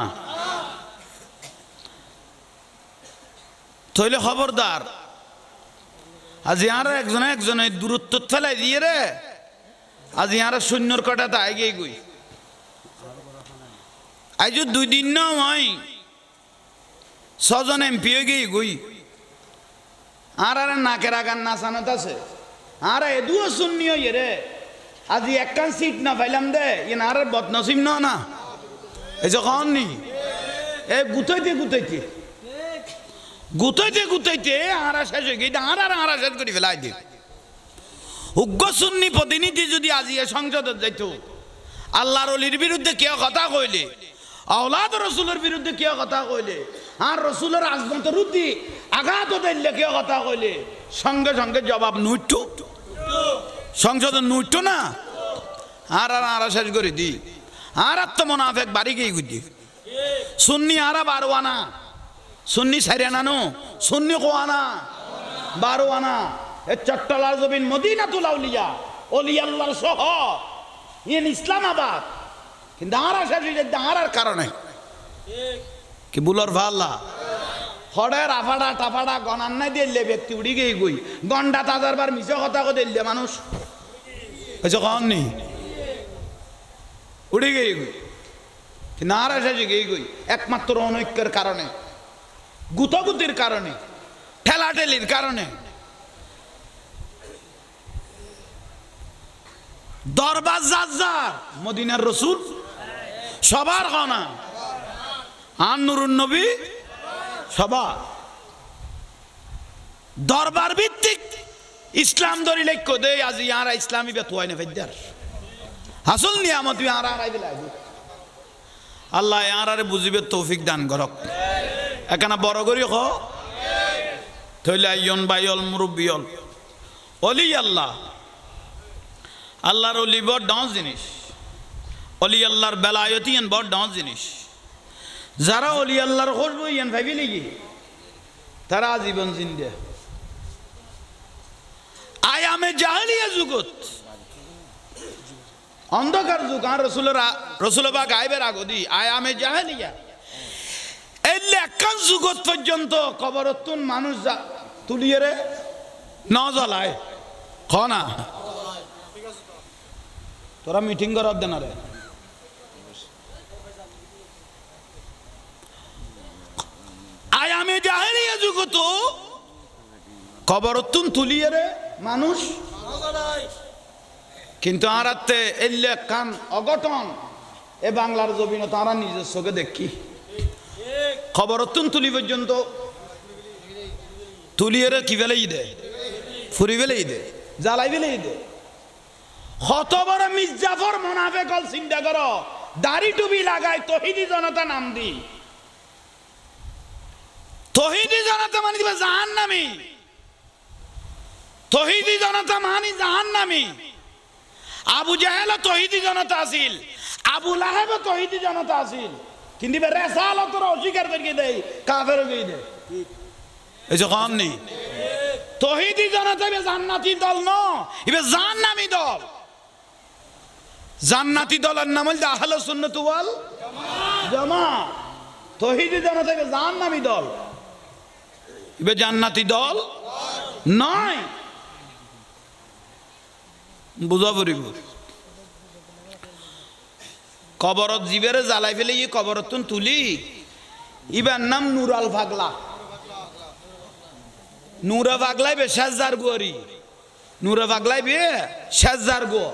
তইলে খবরদার আজ ইয়ারা একজনে একজনে দূরত্ব ফেলাই দিয়ে রে আজ ইয়ারা সৈন্যর কটাতে আগে গই আজ 2 দিন না হয় 6 জন এমপি হয়ে গিয়ে গই আর নাকের আগান নাচানত আছে আর এদুও শুননি হইয়ে রে আজি একখান সিট না পাইলাম দে ইন আর বদনসিম না এই যে কন নি এ গুতাইতে গুতাইতে গুতাইতে গুতাইতে আরা শেষ হয়ে গিয়ে আরা শেষ করে ফেলাই দি উগ্র সুন্নি প্রতিনিধি যদি আজি এ সংসদে যাইতো আল্লাহর ওলির বিরুদ্ধে কেউ কথা কইলে আওলাদ রসুলের বিরুদ্ধে কেউ কথা কইলে আর রসুলের আজমতের উদ্দি আঘাত দিলে কেউ কথা কইলে সঙ্গে সঙ্গে জবাব নুইট সংসদে নুইট না আর শেষ করে দি আর তো মোনাফেক বাড়ি গিয়ে গুদি সুন্নি আরা 12 আনা সুন্নি সাইরানা নো সুন্নি কোয়ানা 12 আনা এ চট্টলার জমিন মদিনাতুল আউলিয়া ওলি আল্লাহর শহর ইন ইসলামাবাদ কিন্তু আরা শেষ হয়ে যায় আর কারণে কি বুলর ভাল্লা হড়ে রাফাড়া টাফাড়া গনান নাই দিলে ব্যক্তি উড়ি গিয়ে গই গন্ডা তাজারবার মিছে কথা কো দিলে মানুষ হয়েছে কন নি উড়ে গিয়ে গই কিন্তু আর শেষে গিয়ে গই একমাত্র অনৈক্যের কারণে গুতাগুতির কারণে ঠেলাঠেলির কারণে দরবার যার মদিনার রসুল সবার গনা আর নুরুন নবী সবার দরবার ভিত্তিক ইসলাম ধরি লক্ষ্য দে আজ ইয়ারা ইসলামী বেতুয়াই না ফেদার আসল নিয়ামত ইয়ারা আল্লাহ ইয়ারারে বুঝিবে তৌফিক দান করক এখানে বড় করি হ থইলে আইয়ন বাইল মুরব্বিয়ল অলি আল্লাহ আল্লাহর অলি বড় ডাঁস জিনিস অলি আল্লাহর বেলায়তি এন বড় ডাঁস জিনিস যারা অলি আল্লাহর খুশবু ইয়ান ভাবি লিগি তারা জীবন জিন্দে আয়ামে জাহেলিয়া যুগত অন্ধকার যুগ আর রসুলবা গাইবের আগদি আয়ামে জাহেলিয়া এই লেখান যুগত পর্যন্ত কবরতুন মানুষ তুলিয়ে রে ন জ্বলায় খনা তোরা মিটিং করার দেন রে আয়ামে জাহেলিয়া যুগত কবরতুন তুলিয়ে রে মানুষ কিন্তু আরাতে এলে কান অঘটন এ বাংলার জমিন তারা নিজের চোখে দেখি খবরতুন তুলি পর্যন্ত তুলিয়ে রে কি ফেলেই দে ফুরি ফেলেই দে জ্বালাই ফেলেই দে কত বড় মির্জাফর মোনাফেক হল চিন্তা করো দাড়ি টুপি লাগায় তহিদি জনতা নাম দি তহিদি জনতা মানে দিবা জাহান্নামী তহিদি জনতা মানে জাহান্নামী আবু জাহেল তহিদি জনতা আছিল আবু লাহেব তহিদি জনতা আছিল কিন্তু রেসালতর অস্বীকার করে দেয় কাফের হয়ে দেয় এই যে কম নেই তহিদি জনতা জান্নাতি দল ন এবার জাহান্নামী দল জান্নাতি দলের নাম হল আহলে সুন্নাত ওয়াল জামাত তহিদি জনতা জাহান্নামী দল এবার জান্নাতি দল নয় বুঝা পড়িব কবরত জীবেরে জ্বালাই ফেলে ই কবরতুন তুলি ইবার নাম নুরাল পাগলা নুরা পাগলাই বে শেষজার গোরি নুরা পাগলাই বে শেষজার গো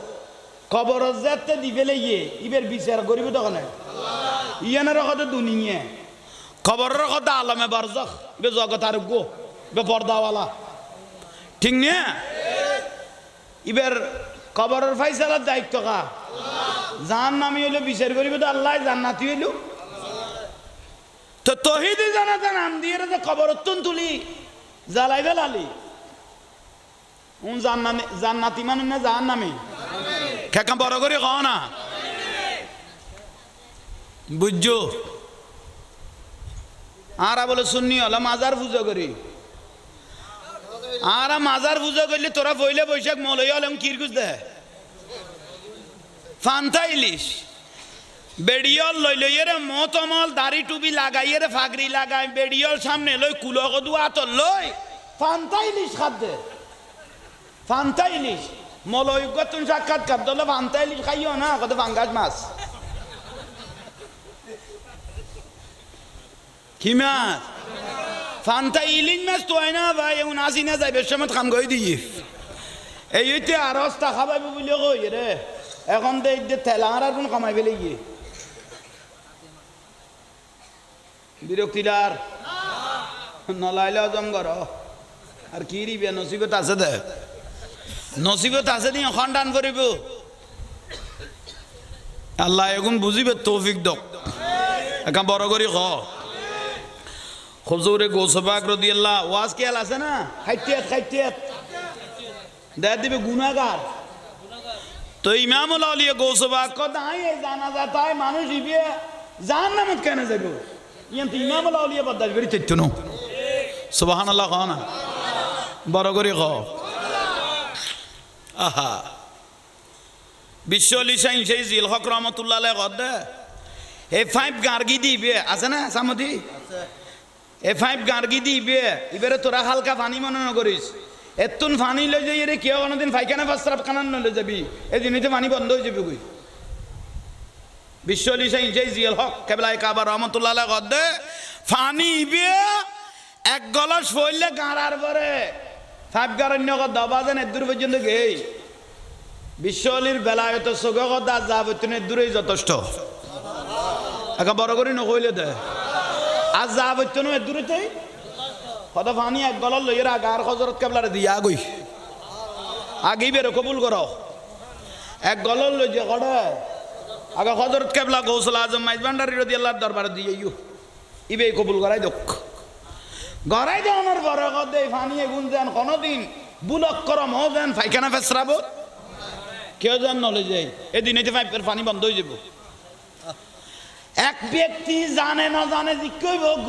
কবরত যাতে দি ফেলে ইয়ে ইবের বিচার করিব তখন ইয়ানের কথা দুনিয়া কবরের কথা আলমে বারজাখ বে জগতার গো বে পর্দাওয়ালা ঠিক না এবার কবরের ফাইসালার দায়িত্ব কা জাহান নামি হইলো বিচার করিব তো আল্লাহ জান্নাতি হইল তো তহিদি জানাতে নাম দিয়ে যে কবর তুলি জ্বালাই বেলালি জান্নাতি মানে না জাহান নামি খেকা বড় করে কও না বুঝছো আরা বলে শুননি হলো মাজার পুজো করি আর মাজার পুজো করলে তোরা বইলে বৈশাখ মলই হলাম কিরগুজ দে ফান্তা ইলিশ বেড়িয়ল লই লই রে মতমল দাড়ি টুপি লাগাই রে ফাগরি লাগাই বেড়িয়ল সামনে লই কুলো কদু আতর লই ফান্তা ইলিশ খাদ্যে ফান্তা ইলিশ মলই গতুন সাক্ষাৎ খাদ্য হলো ফান্তা ইলিশ খাইও না কত পাঙ্গাস মাছ কি মাছ ফান্তা ইলিশ মাছ তো হয় না ভাই এখন আসি না যাই বেশ সময় খাম গই দিয়ে এই হইতে আর অস্তা খাবাইব বলে কই রে এখন তো এই তেলা আর কোন কামাই ফেলে গিয়ে বিরক্তিদার নলাইলে হজম কর আর কি রিবে নসিবত আছে দে নসিবত আছে নি এখন দান করিব আল্লাহ এখন বুঝিবে তৌফিক দক এখন বড় করি খ হুজুরে গোসবাক রাদিয়াল্লাহু ওয়াজ কি আছে না খাইতে দে দিবে গুনাহগার তো ইমামুল আউলিয়া গোসবাক কথা আই জানাজা তাই মানুষ ইবে জাহান্নামত কেন যাব ইয়ান তো ইমামুল আউলিয়া বদাস বেরি তৈতনো সুবহানাল্লাহ খানা বড় করে খ আহা বিশ্বলি সাইন সেই জিল হক রহমাতুল্লাহ আলাইহি কদে এ 5 গার্গি দিবে আছে না সামদি এ 5 গার্গি দিবে এবারে তোরা হালকা পানি মনে না করিস এতুন পানি লই যাই রে কেউ কোনদিন পায়খানা প্রস্রাব কানান লই যাবি এই দিনইতে পানি বন্ধ হয়ে যাবে কই বিশ্বলি সাইন সেই জিল হক কেবলাই কাবা রহমাতুল্লাহ আলাইহি কদে পানি ইবে এক গলাস ফইলে গাঁরার পরে 5 গারণ্য কদ বাজেন এদূর পর্যন্ত গেই বিশ্বলির বেলায়ত সুগ কদা যাবতনে দূরেই যথেষ্ট একা বড় করে নকইলে দে আজ যাবতনে দূরেতেই কত পানি এক গলার লইরা গার হযরত কেবলারে দিয়া গই আগেই বের কবুল করো এক গলার লই যে কড়ে আগা হযরত কেবলা গৌসুল আজম মাইজবান্ডারি রাদিয়াল্লাহু দরবারে দিয়েইও ইবে কবুল করাই দক গড়াই দেওয়ানোর বড় কদে পানি এগুন দেন কোনদিন বুলক করম হ দেন পায়খানা ফেসরাব কেউ যেন নলে যায় এদিন এতে পাইপের পানি বন্ধ হয়ে যাব এক ব্যক্তি জানে না জানে জিজ্ঞই ভোগ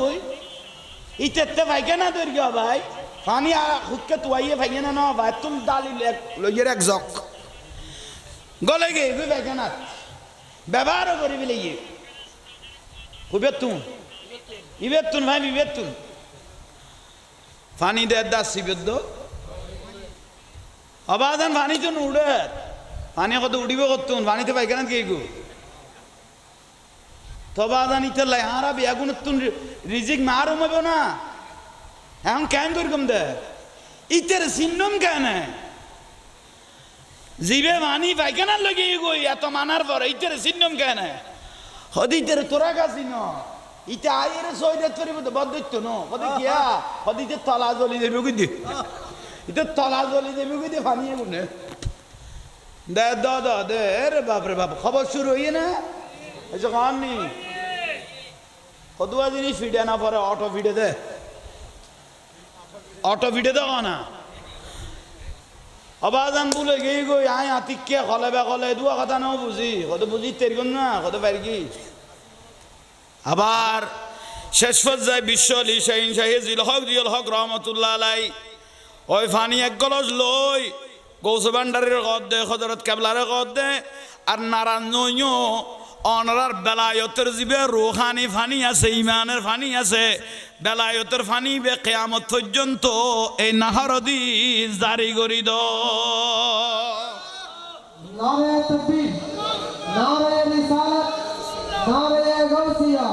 ইতে পাইখানা দৈর্ঘ্য ভাই পানি হুককে তুয়াইয়ে পাইখানা না ভাই তুমি ডালি লইয়ের এক জক গলে গে গুই পাইখানা ব্যবহারও করি বলে ইয়ে হুবেতুন ইবেতুন ভাই বিবেতুন পানি দেয় দাস শিবেদ্দ অবাদান পানি তো উড়ে পানি কত উড়িব করতুন পানিতে পাইখানা কে গো তবাদান ইতে লাই হারা বেগুন তুন রিজিক মার উমাব না এখন কেন করকম দে ইতের সিন্নম কেন জিবে পানি পাইখানা লগে গই এত মানার পর ইতের সিন্নম কেন হদিতের তোরা কাছি ন ইতে আয়ের সৈয়দ করিব তো বদ্ধ ন কদে গিয়া হদিতে তলা জ্বলি দেবে কই দি ইতে তলা জ্বলি দেবে কই দি পানি গুনে দে দে রে বাপ রে বাপ খবর শুরু হইয়ে না এই যে কাননি কদুয়া জিনিস ফিডে না পরে অটো ফিডে দে না অবাজান বলে গিয়ে গই আয় আতিককে কলে বে কলে দুয়া কথা নাও বুঝি কত বুঝি তেরগুন না কত পারি কি আবার শেষ পর্যায়ে বিশ্বলি শাহিন শাহিজিল হক রহমতুল্লাহ আলাই ওই ফানি এক গলস লই গৌসবান্ডারের কদ দে হযরত কেবলারের কদ দে আর নারায়ণ অনরার বেলায়তের জিবে রুহানি ফানি আছে ইমানের ফানি আছে বেলায়তের ফানি বে কিয়ামত পর্যন্ত এই নাহরদি জারি করি দ নারে তাকবীর নারে রিসালাত নারে গাউসিয়া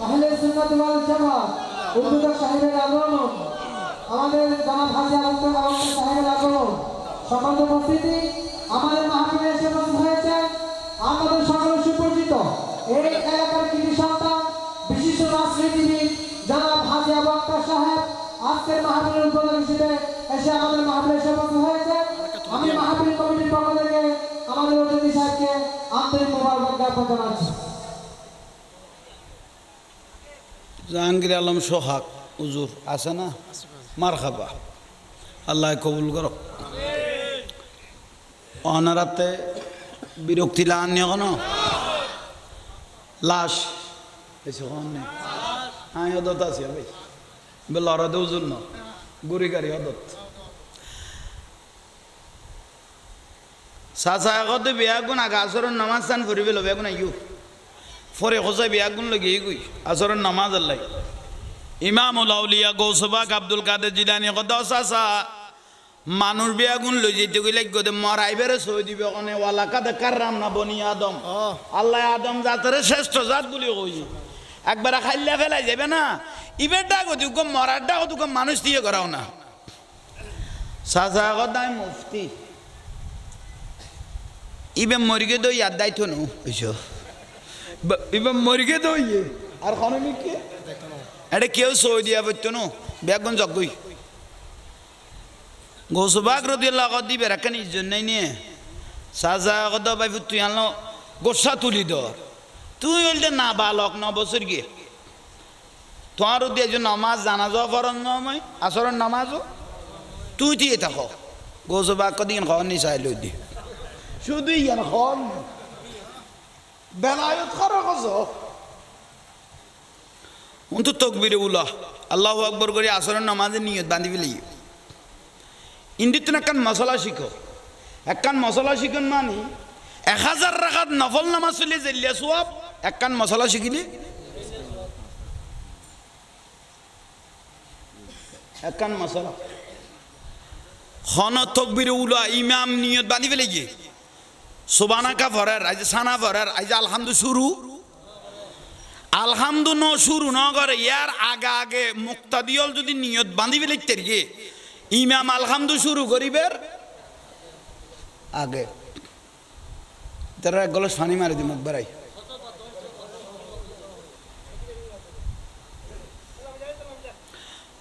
আহলে সুন্নাত ওয়াল জামাত উদ্যোগ সাহেবের আগমন আমাদের জামাত হাজি আব্দুল আওয়াজ সাহেবের আগমন সম্মানিত উপস্থিতি আমাদের মাহফিলে এসে উপস্থিত হয়েছে আমাদের সকলের সুপরিচিত এই এলাকার কৃতি সন্তান বিশিষ্ট রাজনীতিবিদ জনাব হাজি আবু আক্তার সাহেব আজকের মাহফিলের উদ্বোধক হিসেবে এসে আমাদের মাহফিলে এসে উপস্থিত হয়েছে আমি মাহফিল কমিটির পক্ষ থেকে আমাদের অতিথি সাহেবকে আন্তরিক মোবারকবাদ জ্ঞাপন জানাচ্ছি। জাহাঙ্গীর আলম সোহাগ হুজুর আছে না? মারহাবা, আল্লাহ কবুল করো। অনারাতে বিরক্তি লাগানি এখনো লাশ এসে নেই। হ্যাঁ অদত আছে ভাই, লড়াতে উজুর ন গুড়ি গাড়ি অদত চাচা আগতে বিয়াগুণ আগে আসরের নামাজ চান ফুরি পেল বেগুন আইও ফরে খোঁচাই বিয়াগুণ লগিয়ে গুই আসরের নামাজ আল্লাহ। ইমামুল আউলিয়া গৌসবাক আব্দুল কাদের জিলানী কথা চাচা মানুষ বিয়াগুণ লই যেতে গেলে গদে মরাইবেরে সই দিবে ওখানে ওয়ালা কাদে কাররাম না বনি আদম, আল্লাহ আদম জাতের শ্রেষ্ঠ জাত বলি কই একবার খাইলে ফেলাই যাবে না। ইবেরটা গতি মরারটা কত মানুষ দিয়ে করাও না। চাচা কথায় মুফতি ইবে মরিগে দই আর দায়িত্ব নো ইবে মরিগে দই আর খনমি কে এটা কেউ সই দিয়া পড়তো নো বেগুন জগই গৌসবাক রদিয়াল্লাহ দিবে রাখেন ইজ্জত নাই নিয়ে সাজা কত ভাই তুই আনলো গোসা তুলি ধর তুই বলতে না বালক 9 বছর গিয়ে তোমার দিয়ে যে নামাজ জানা যাওয়া ফরন নয় আসরের নামাজও তুই দিয়ে থাকো গৌসবাক কদিন খাওয়ার নি চাই লই দি শুধু ইয়ান খন বেলায়ত খরা কস অন্ত তকবিরে উল্লাহ আল্লাহু আকবার করে আসরের নামাজে নিয়ত বাঁধি ফেলি। ইন্দিত একখান মশলা শিখো, একখান মশলা শিখুন মানে 1000 রাকাত নফল নামাজ চলে জেলিয়া সোয়াব একখান মশলা শিখিলে একখান মশলা খন তকবিরে উলা ইমাম নিয়ত বাঁধি ফেলে গিয়ে সোবানাকা ভরার আজ সানা ভরার আজ আলহামদু শুরু আলহামদু ন শুরু ন করে ইয়ার আগে আগে মুক্তাদিয়ল যদি নিয়ত বাঁধি ফেলে গিয়ে ইমাম আলহামদু শুরু করিবের আগে তারা এক গলা সানি মারি দি মুখ বেড়াই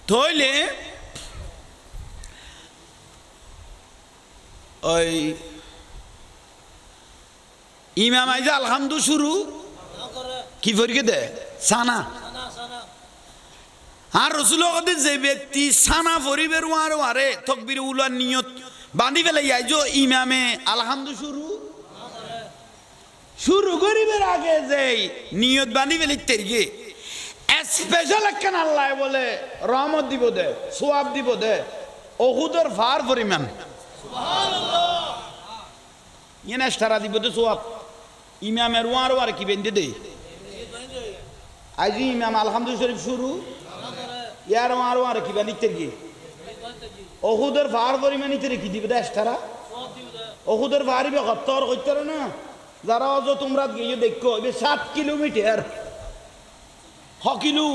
থইলে ওই ইমাম আইজা আলহামদু শুরু কি ফরিকে দে সানা আর রসুল যে ব্যক্তি সানা ফরিবের আরো আরে তকবির উলার নিয়ত বাঁধি ফেলে আইজো ইমামে আলহামদু শুরু করিবের আগে যে নিয়ত বাঁধি ফেলে তেরিয়ে স্পেশাল একখান আল্লাহ বলে রহমত দিব দে সোয়াব দিব দে ওহুদের ফার পরিমাণ ইয়ে সারা দিব দে সোয়াব ইমামের আরো আর কি বেঁধে দে আজ ইমাম আলহামদু শরীফ শুরু ইয়ার আরো আর কি বানিতে গিয়ে ওহুদের ভার পরিমাণিতে রেখে দিবে দেশটারা ওহুদের ভারিবে হত্তর করতে না যারা অজ তোমরা গিয়ে দেখো 7 কিলোমিটার 6 কিলো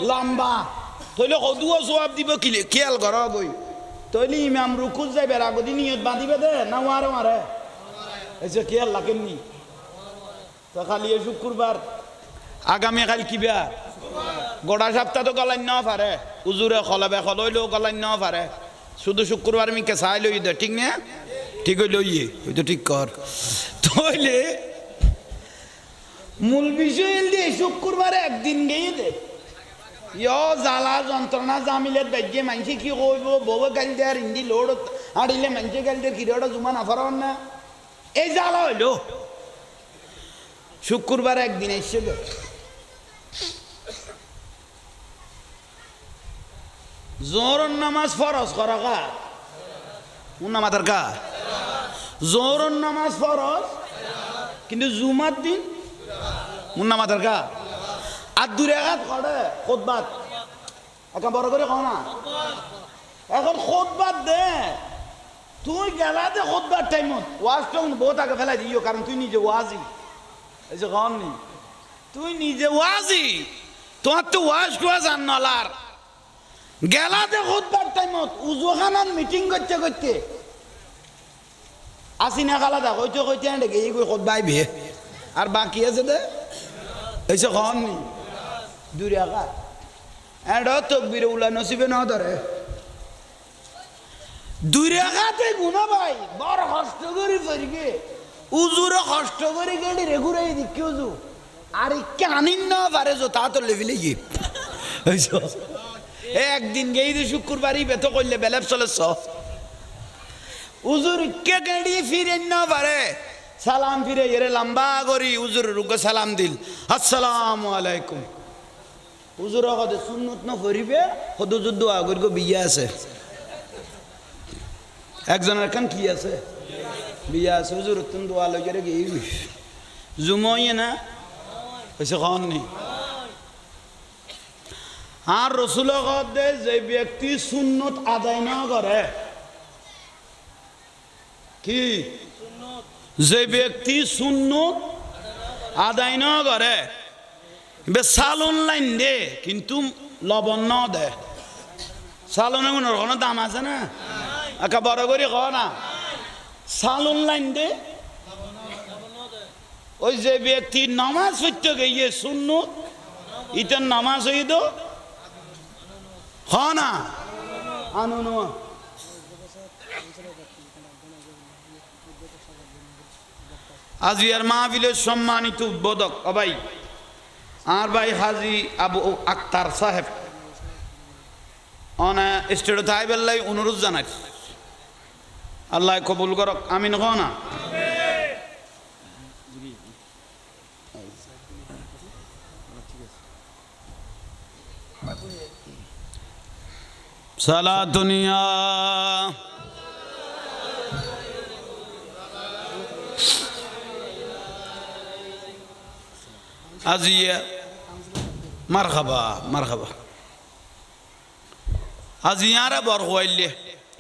লম্বা তইলে কদুও জবাব দিব কিলে খেয়াল করা বই তইলে ইমাম রুকুজ যাইবে আগদি নিয়ত বাঁধিবে দে না আরো মারে এসে খেয়াল লাগেননি তো খালি শুক্রবার আগামীকাল কিবা গোটা সপ্তাহ তো গলাইন না পারে উজুরে খলাবে খলইলেও গলাইন না পারে শুধু শুক্রবার মিকে চাই লই দে ঠিক না ঠিক হইল ইয়ে ওই তো ঠিক কর তইলে মূল বিষয় দিয়ে শুক্রবারে একদিন গিয়ে দে জ্বালা যন্ত্রণা জামিলের বেজে মানুষে কি কইব বউ গাল দেয় আর হিন্দি লোড আড়িলে মানুষে গাল দিয়ে কিরোটা জমা না ফারান না এই জ্বালা হইল শুক্রবার একদিন এসে দে জোহরের নামাজ ফরজ করা কা মুন্না মাতার কা জোহরের নামাজ ফরজ কিন্তু জুমার দিন মুন্না মাতার কা আর 2 রাকাত করে খুতবাত এখন বড় করে কও না এখন খুতবাত দে তুই গেলাতে খুতবার টাইমত ওয়াজ তো বহুত আগে ফেলাই দিও কারণ তুই নিজে ওয়াজি এই যে কম নি তুই নিজে ওয়াজি তোমার তো ওয়াজ আন্নালার গেলাতে খুতবার টাইমত উজুখানাত মিটিং করতে করতে আসিনা খালা দা কইতে কইতে আন্ডে গিয়ে কই খুতবা আইবে আর বাকি আছে দে এই যে কম নি 2 রাকাত এন্ড তাকবীর উলা নসিবে না ধরে দুই রেখাতে গুণা ভাই বড় কষ্ট করি ফেরগে উজুরে কষ্ট করে গেলি রেগুরাই দিকে উজু আর আনিন না পারে যো তা তো লেভিলে গিয়ে একদিন গেই যে শুক্রবারই বেত করলে বেলেপ চলেছ উজুর কে গেড়ি ফিরে না পারে সালাম ফিরে এরে লম্বা করি উজুর রুকে সালাম দিল আসসালামু আলাইকুম উজুর কদে সুন্নত ন করিবে হদু যুদ্ধ আগর গো বিয়া আছে একজনের কান কি আছে বিয়া আছে হুজুর তুমি দোয়া লই করে গই জুমইয়ে না কইছে কোন নি আর রাসূল কদে যে ব্যক্তি সুন্নত আদায় না করে কি সুন্নত যে ব্যক্তি সুন্নত আদায় না করে বে সালন লাইন দে কিন্তু লবণ না দে সালনে কোনো দাম আছে না একা বড় করে ক না সালন লাইন দে ওই যে ব্যক্তি নামাজ পড়তে গিয়ে সুন্নত ইতেন নামাজ হই দো হ না আনো না আজিয়ার মাহফিলের সম্মানিত উদ্বোধক ভাই আর ভাই হাজি আবু আক্তার সাহেব অনা স্টেট থাইবেল্লাই অনুরোধ জানাই আল্লাহ কবুল করক আমিন হ না সালাতুনিয়া আজিয়া মারহাবা মারহাবা আজিয়ারা বর হইলে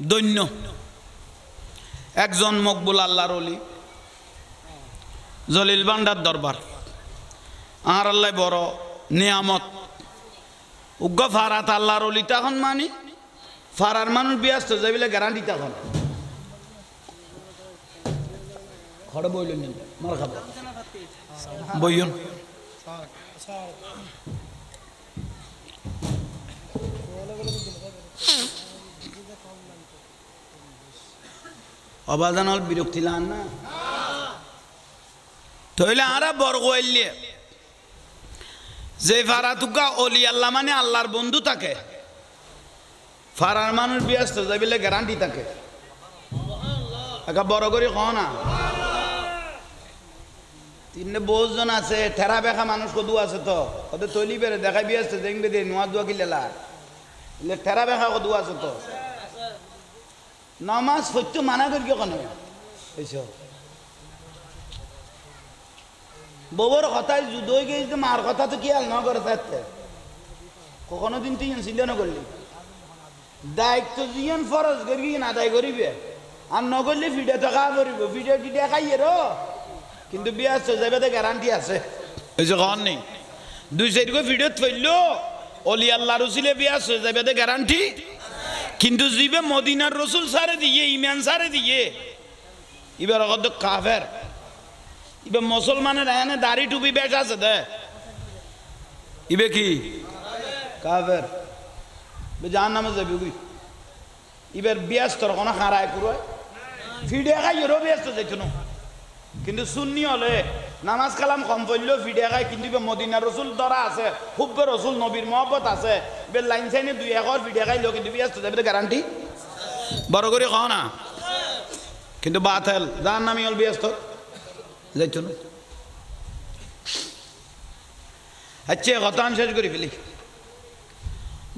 দৈন্য একজন মকবুল আল্লাহর ওলি জলিল বান্ডার দরবার আর আল্লাহ বড় নিয়ামত উগ্র ফারাত আল্লাহর ওলি তখন মানি ফারার মানুষ ব্যস্ত যাইলে গ্যারান্টি তখন খড় বইলেন মারহাবা বইন অবাজান হল বিরক্তি লান না তইলে আরা বর্গ হইলে যে ফারাতুকা অলি আল্লাহ মানে আল্লাহর বন্ধু থাকে ফারার মানুষ ব্যস্ত যাইলে গ্যারান্টি থাকে একা বড় করে খ না তিনটে বহুজন আছে ঠেরা বেখা মানুষ কদু আছে তো ওদের তৈলি বেড়ে দেখাই ব্যস্ত দেখবে দিয়ে নোয়া দোয়া কিলেলা ঠেরা বেখা কদু আছে তো নামাজ সত্য মানা করি কেন এইসব বউর কথায় যুদ্ধ হয়ে গেছে মার কথা তো কি আর ন করে থাকতে কখনো দিন তুই ছিল না করলি দায়িত্ব জিয়ান ফরজ করি না আদায় করিবে আর ন করলে ফিডে তো খাওয়া করিব ফিডে টিডে খাইয়ে রো কিন্তু ব্যস্ত যাবে তো গ্যারান্টি আছে এই যে কন নেই দুই সাইড করে ফিডে থইলো অলি আল্লাহ রসুলে ব্যস্ত যাবে তো গ্যারান্টি কিন্তু জিবে মদিনার রসুল সারে দিয়ে ইমান সারে দিয়ে এবার কত কাফের এবার মুসলমানের এনে দাড়ি টুপি বেশ আছে দে ইবে কি কাফের জাহান নামে যাবি ওই এবার ব্যস্ত কোনো হারায় পুরো ফিডে খাই এরও ব্যস্ত যাইতো না কিন্তু সুন্নি হলে নামাজ কালাম কম পড়লেও ফিডে খায় কিন্তু এবার মদিনার রসুল ধরা আছে হুব্বে রসুল নবীর মহব্বত আছে এবার লাইন সাইনে দুই একর ফিডে খাইলেও কিন্তু ব্যস্ত যাবে গ্যারান্টি বড় করে কহ না কিন্তু বাতেল যার নামই হল ব্যস্ত যাইতো না আচ্ছা কথা আমি শেষ করি ফেলি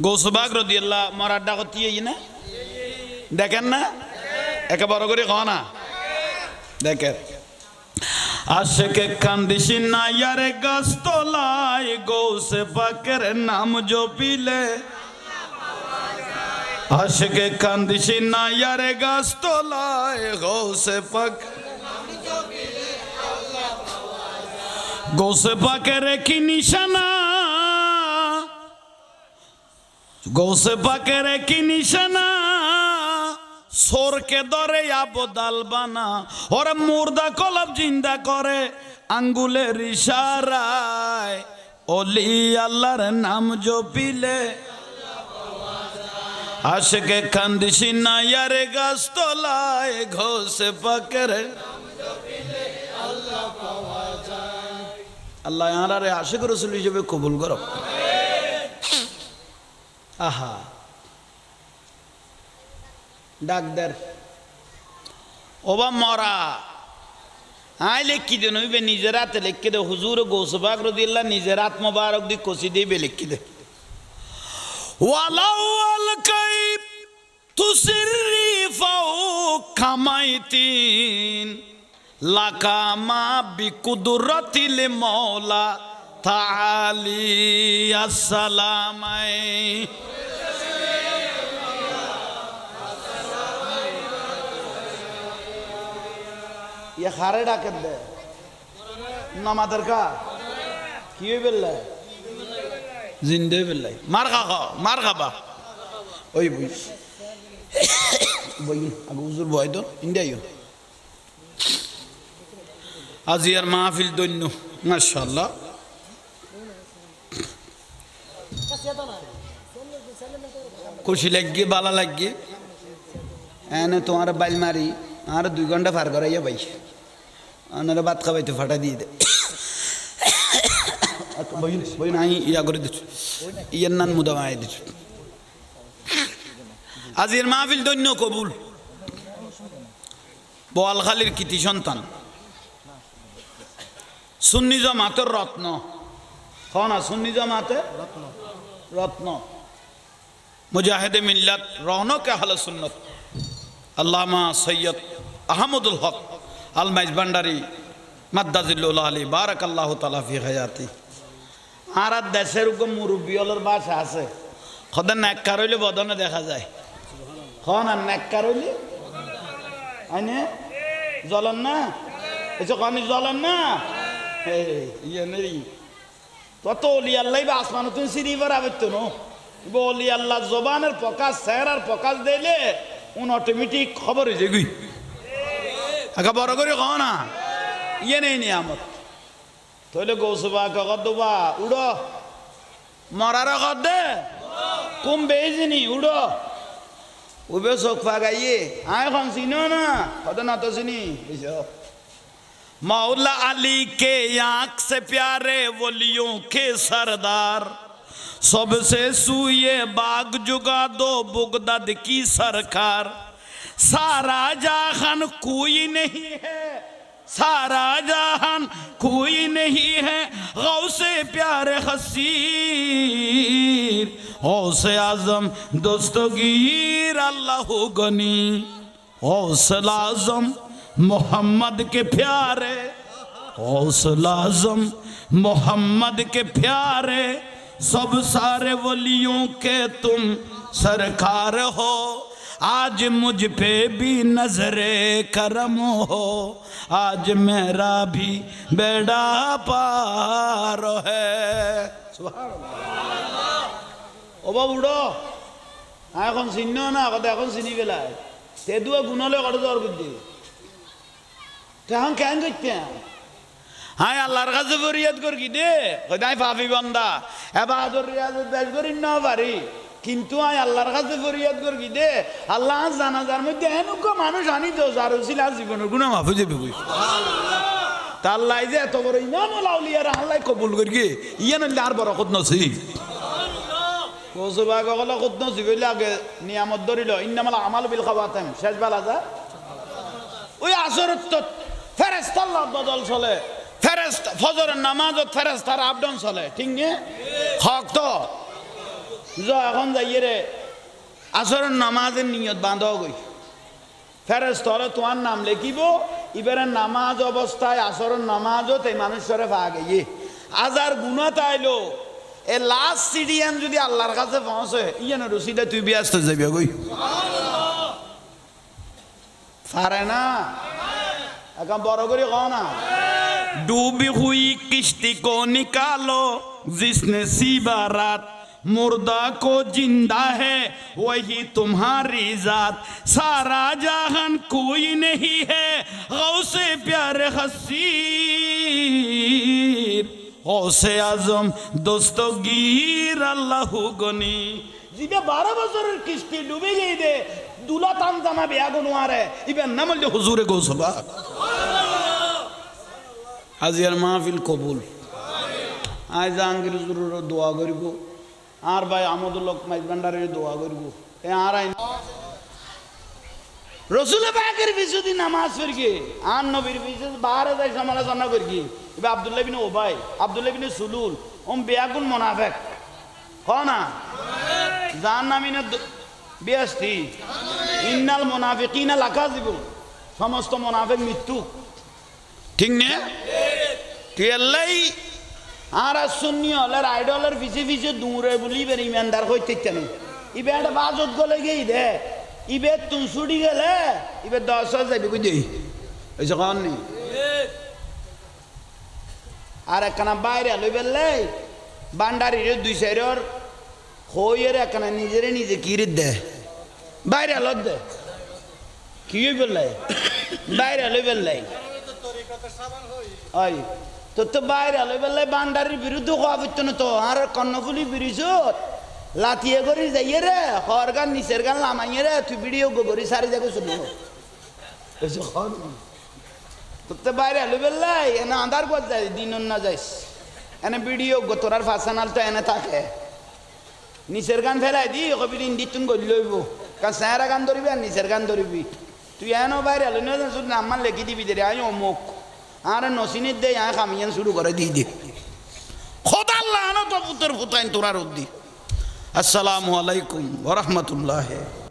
গৌসবাগ রাদিয়াল্লাহু মরার ডাকত না দেখেন না একে বড় করে কহ না দেখেন আশেকে কান্দিসি না ইয়ারে গাছ তোলায় গৌসে পাকের নাম জপিলে আশেকে কান্দিসি না ইয়ারে গাছ তোলায় গৌসে পাক গৌসে পাকের কি নিশানা গৌসে পাকের কি নিশানা সোরকে ধরে আবদাল বানা ওরে মুর্দা কলব জিন্দা করে আঙ্গুলের ইশারায় ওলি আল্লাহর নাম জপিলে আশকে খান্দিসি না ইয়ারে গাছ তলায় ঘষে পাকেরে আল্লাহ আরে আশিক রসুল হিসেবে কবুল করো। আহা ডাকদার ওবা মরা আই লেখি দে নইবে নিজের হাতে লেখি দে হুজুর গৌসবাগ রদিল্লাহ নিজের হাত মোবারক দি কষি দিবে লেখি দে ওয়ালাউ আলকাই তুসিরি ফাউ খামাইতিন লাকামা বিকুদরাতিল মাওলা তাআলি আসসালামাই ये खारे डाकर दे नमादर का किए बिल्ला जिंदे बिल्ला मार खा ओई बुई बुई अगु उजुर बुई तो इंडिया यो आजियार महफिल दोन्नो माशाअल्लाह खुशी लगी बाला लगी एने तुम्हारा बाल मारी আর 2 ঘন্টা পার করাইয়া ভাই আনারা ভাত খাওয়াইতে ফাটা দিয়ে দে বই নাই ইয়া করে দিচ্ছ ইয়ার নান মুদামায় দিচ্ছ আজির মাহফিল দৈন্য কবুল বোয়ালখালীর কৃতি সন্তান সুন্নি জামাতের রত্ন না সুন্নি জামাতের রত্ন মুজাহিদে মিল্লাত রওনক আহলে সুন্নাত আল্লামা সৈয়দ আহমদুল হক আল মাইজ ভান্ডারী মাদ্দাজিল্লুল আলী বারাকাল্লাহু তাআলা ফি হায়াতি আর দেশের উপর মুরব্বিয়লের বাসা আছে খোদা নেককার হইলে বদনে দেখা যায় খন আর নেককার হইলে আইনে জ্বলন না এসে খনি জ্বলন না ইয়ে নেই তত অলি আল্লাহ বা আসমান তুমি সিঁড়ি বাড়াবে তো নো অলি আল্লাহ জবানের প্রকাশ চেহারার প্রকাশ দিলে অটোমেটিক খবর হয়ে যাবি একা বড় করে কহ না ইয়ে নেই নিয়ামত তইলে গৌসবা কদবা উড়ো মরার কদে কুম বেজিনি উড়ো উবে চোখ ফাগাইয়ে আয় এখন চিনো না কত না তো চিনি मौला अली के आंख से प्यारे वलियों के सरदार सबसे सूये बाग जुगा दो बुगदाद की सरकार सारा जहान कोई नहीं है सारा जहान कोई नहीं है गौसे प्यारे हसीर गौसे आजम दोस्तगीर अल्लाह गनी गौसल आजम मोहम्मद के प्यारे गौसल आजम मोहम्मद के प्यारे सब सारे वलियों के तुम सरकार हो आज मुझ पे भी नजरे करम हो आज मेरा भी बेड़ा पार है ओ बाबू उड़ो এখন চিনো না কথা এখন চিনি পেলায় তে দুয়া গুণলে কত দর বুদ্ধি এখন কেন করতে হ্যাঁ আল্লাহর কাছে ফরিয়াদ করি দে হয়তো পাপি বান্দা এবার রিয়াজত বেশ করি না পারি কিন্তু আল্লাহর কাছে ফরিয়াদ করি দে আল্লাহ জানাজার মধ্যে এনেকুৱা মানুষ আনি তো যার ছিল জীবনের গুণা মাফ হয়ে যাবে তা আল্লাহ যে এত বড় ইমাম আউলিয়ার আল্লাহ কবুল করি ইয়ান আর বরকত নসিব কোসবা গলা কত নসিব হইলে আগে নিয়ামত ধরিল ইন্নামাল আমাল বিল খাওয়াতাম শেষ বেলা যা ওই আসরত ফেরেশতা আল্লাহ বদল চলে ফেরেশতা ফজরের নামাজত ফেরেশতার আপডাউন চলে ঠিক নে হক তো এখন যাইয়ে রে আসরের নামাজের নিয়ত বাঁধা গই ফেরেশতা হলে তোমার নাম লিখিব এবারে নামাজ অবস্থায় আসরের নামাজত এই মানুষের ভাগে আজার গুণা তাইলো এ লাস্ট সিডিয়ান যদি আল্লাহর কাছে পৌঁছে ইয়ান রসিদা তুই ব্যস্ত যাবি গই পারে না এখন বড় করে কও না डूबी हुई किश्ती को निकालो जिसने सी बारात मुर्दा को जिंदा है वही तुम्हारी जात सारा जहान कोई नहीं है गौसे प्यारे हसीर गौसे आजम दोस्तगीर अल्लाह गनी জিবে 12 বছরের কিস্তি ডুবে গই দে দুলা তাম জামা বিয়া গুনওয়ারে ইবেন নাম হইল হুজুরে গৌসবা আজিয়ার মাহফিল কবুল আজ জাহাঙ্গীর হুজুরের দোয়া করিব আর ভাই আমদুল্লাহ মাইজ ভান্ডারের দোয়া করিব এ আর আইন রসুল পাকের পিছুদি নামাজ পড়ি আর নবীর পিছু 12,000 সমালোচনা করি এবে আব্দুল্লাহ বিন ওবাই আব্দুল্লাহ বিন সুলুল বেয়াগুন মোনাফেক না যার নামিনে বেয়াস্তি ইন্নাল মোনাফিকিনা লাকাযিবুন সমস্ত মোনাফেক মৃত্যু ঠিক না তেলাই আর সুন্নি হলের আইডলের পিছে পিছে দূরে বলি বের ইমানদার হইতে চান ইবে একটা বাজত গলে গেই দে ইবে তুই ছুটি গেলে ইবে 10,000 যাবি কই দেই এই যখন নি আর একখানা বাইরে লই বেললে বান্ডারির 2 সাইডর হইয়ের একখানা নিজেরে নিজে কিরে দে বাইরে লদ দে কি বললে বাইরে লই বেললে ওই তো বাইরে লই বেললে বান্ডারির বিরুদ্ধে হওয়া না তো আর কর্ণফুলি বিরিজত লাথিয়ে করি যাইয়ে রে হর গান নিচের গান লামাইয়ে রে তুই ভিডিও গোবরি সারি দেখো শুনো তো বাইরে লই বেললে এনে আন্ধার কর যায় দিন না যাইস এনে ভিডিও গো তোরার ফাসানাল তো এনে থাকে নিচের গান ফেলাই দি কবি ইন্দি তুন গল লইব কারণ স্যারা গান ধরবি আর নিচের গান ধরবি তুই এনো বাইরে লই না শুধু আমার লেখি দিবি দে আই অমুক আর নসিনের দে আয় খামিয়ান শুরু করে দিয়ে দি খোদা আল্লাহ আনো তো পুত্র ফুতাইন তোরার উদ্দি আসসালামু আলাইকুম ওয়া রাহমাতুল্লাহ।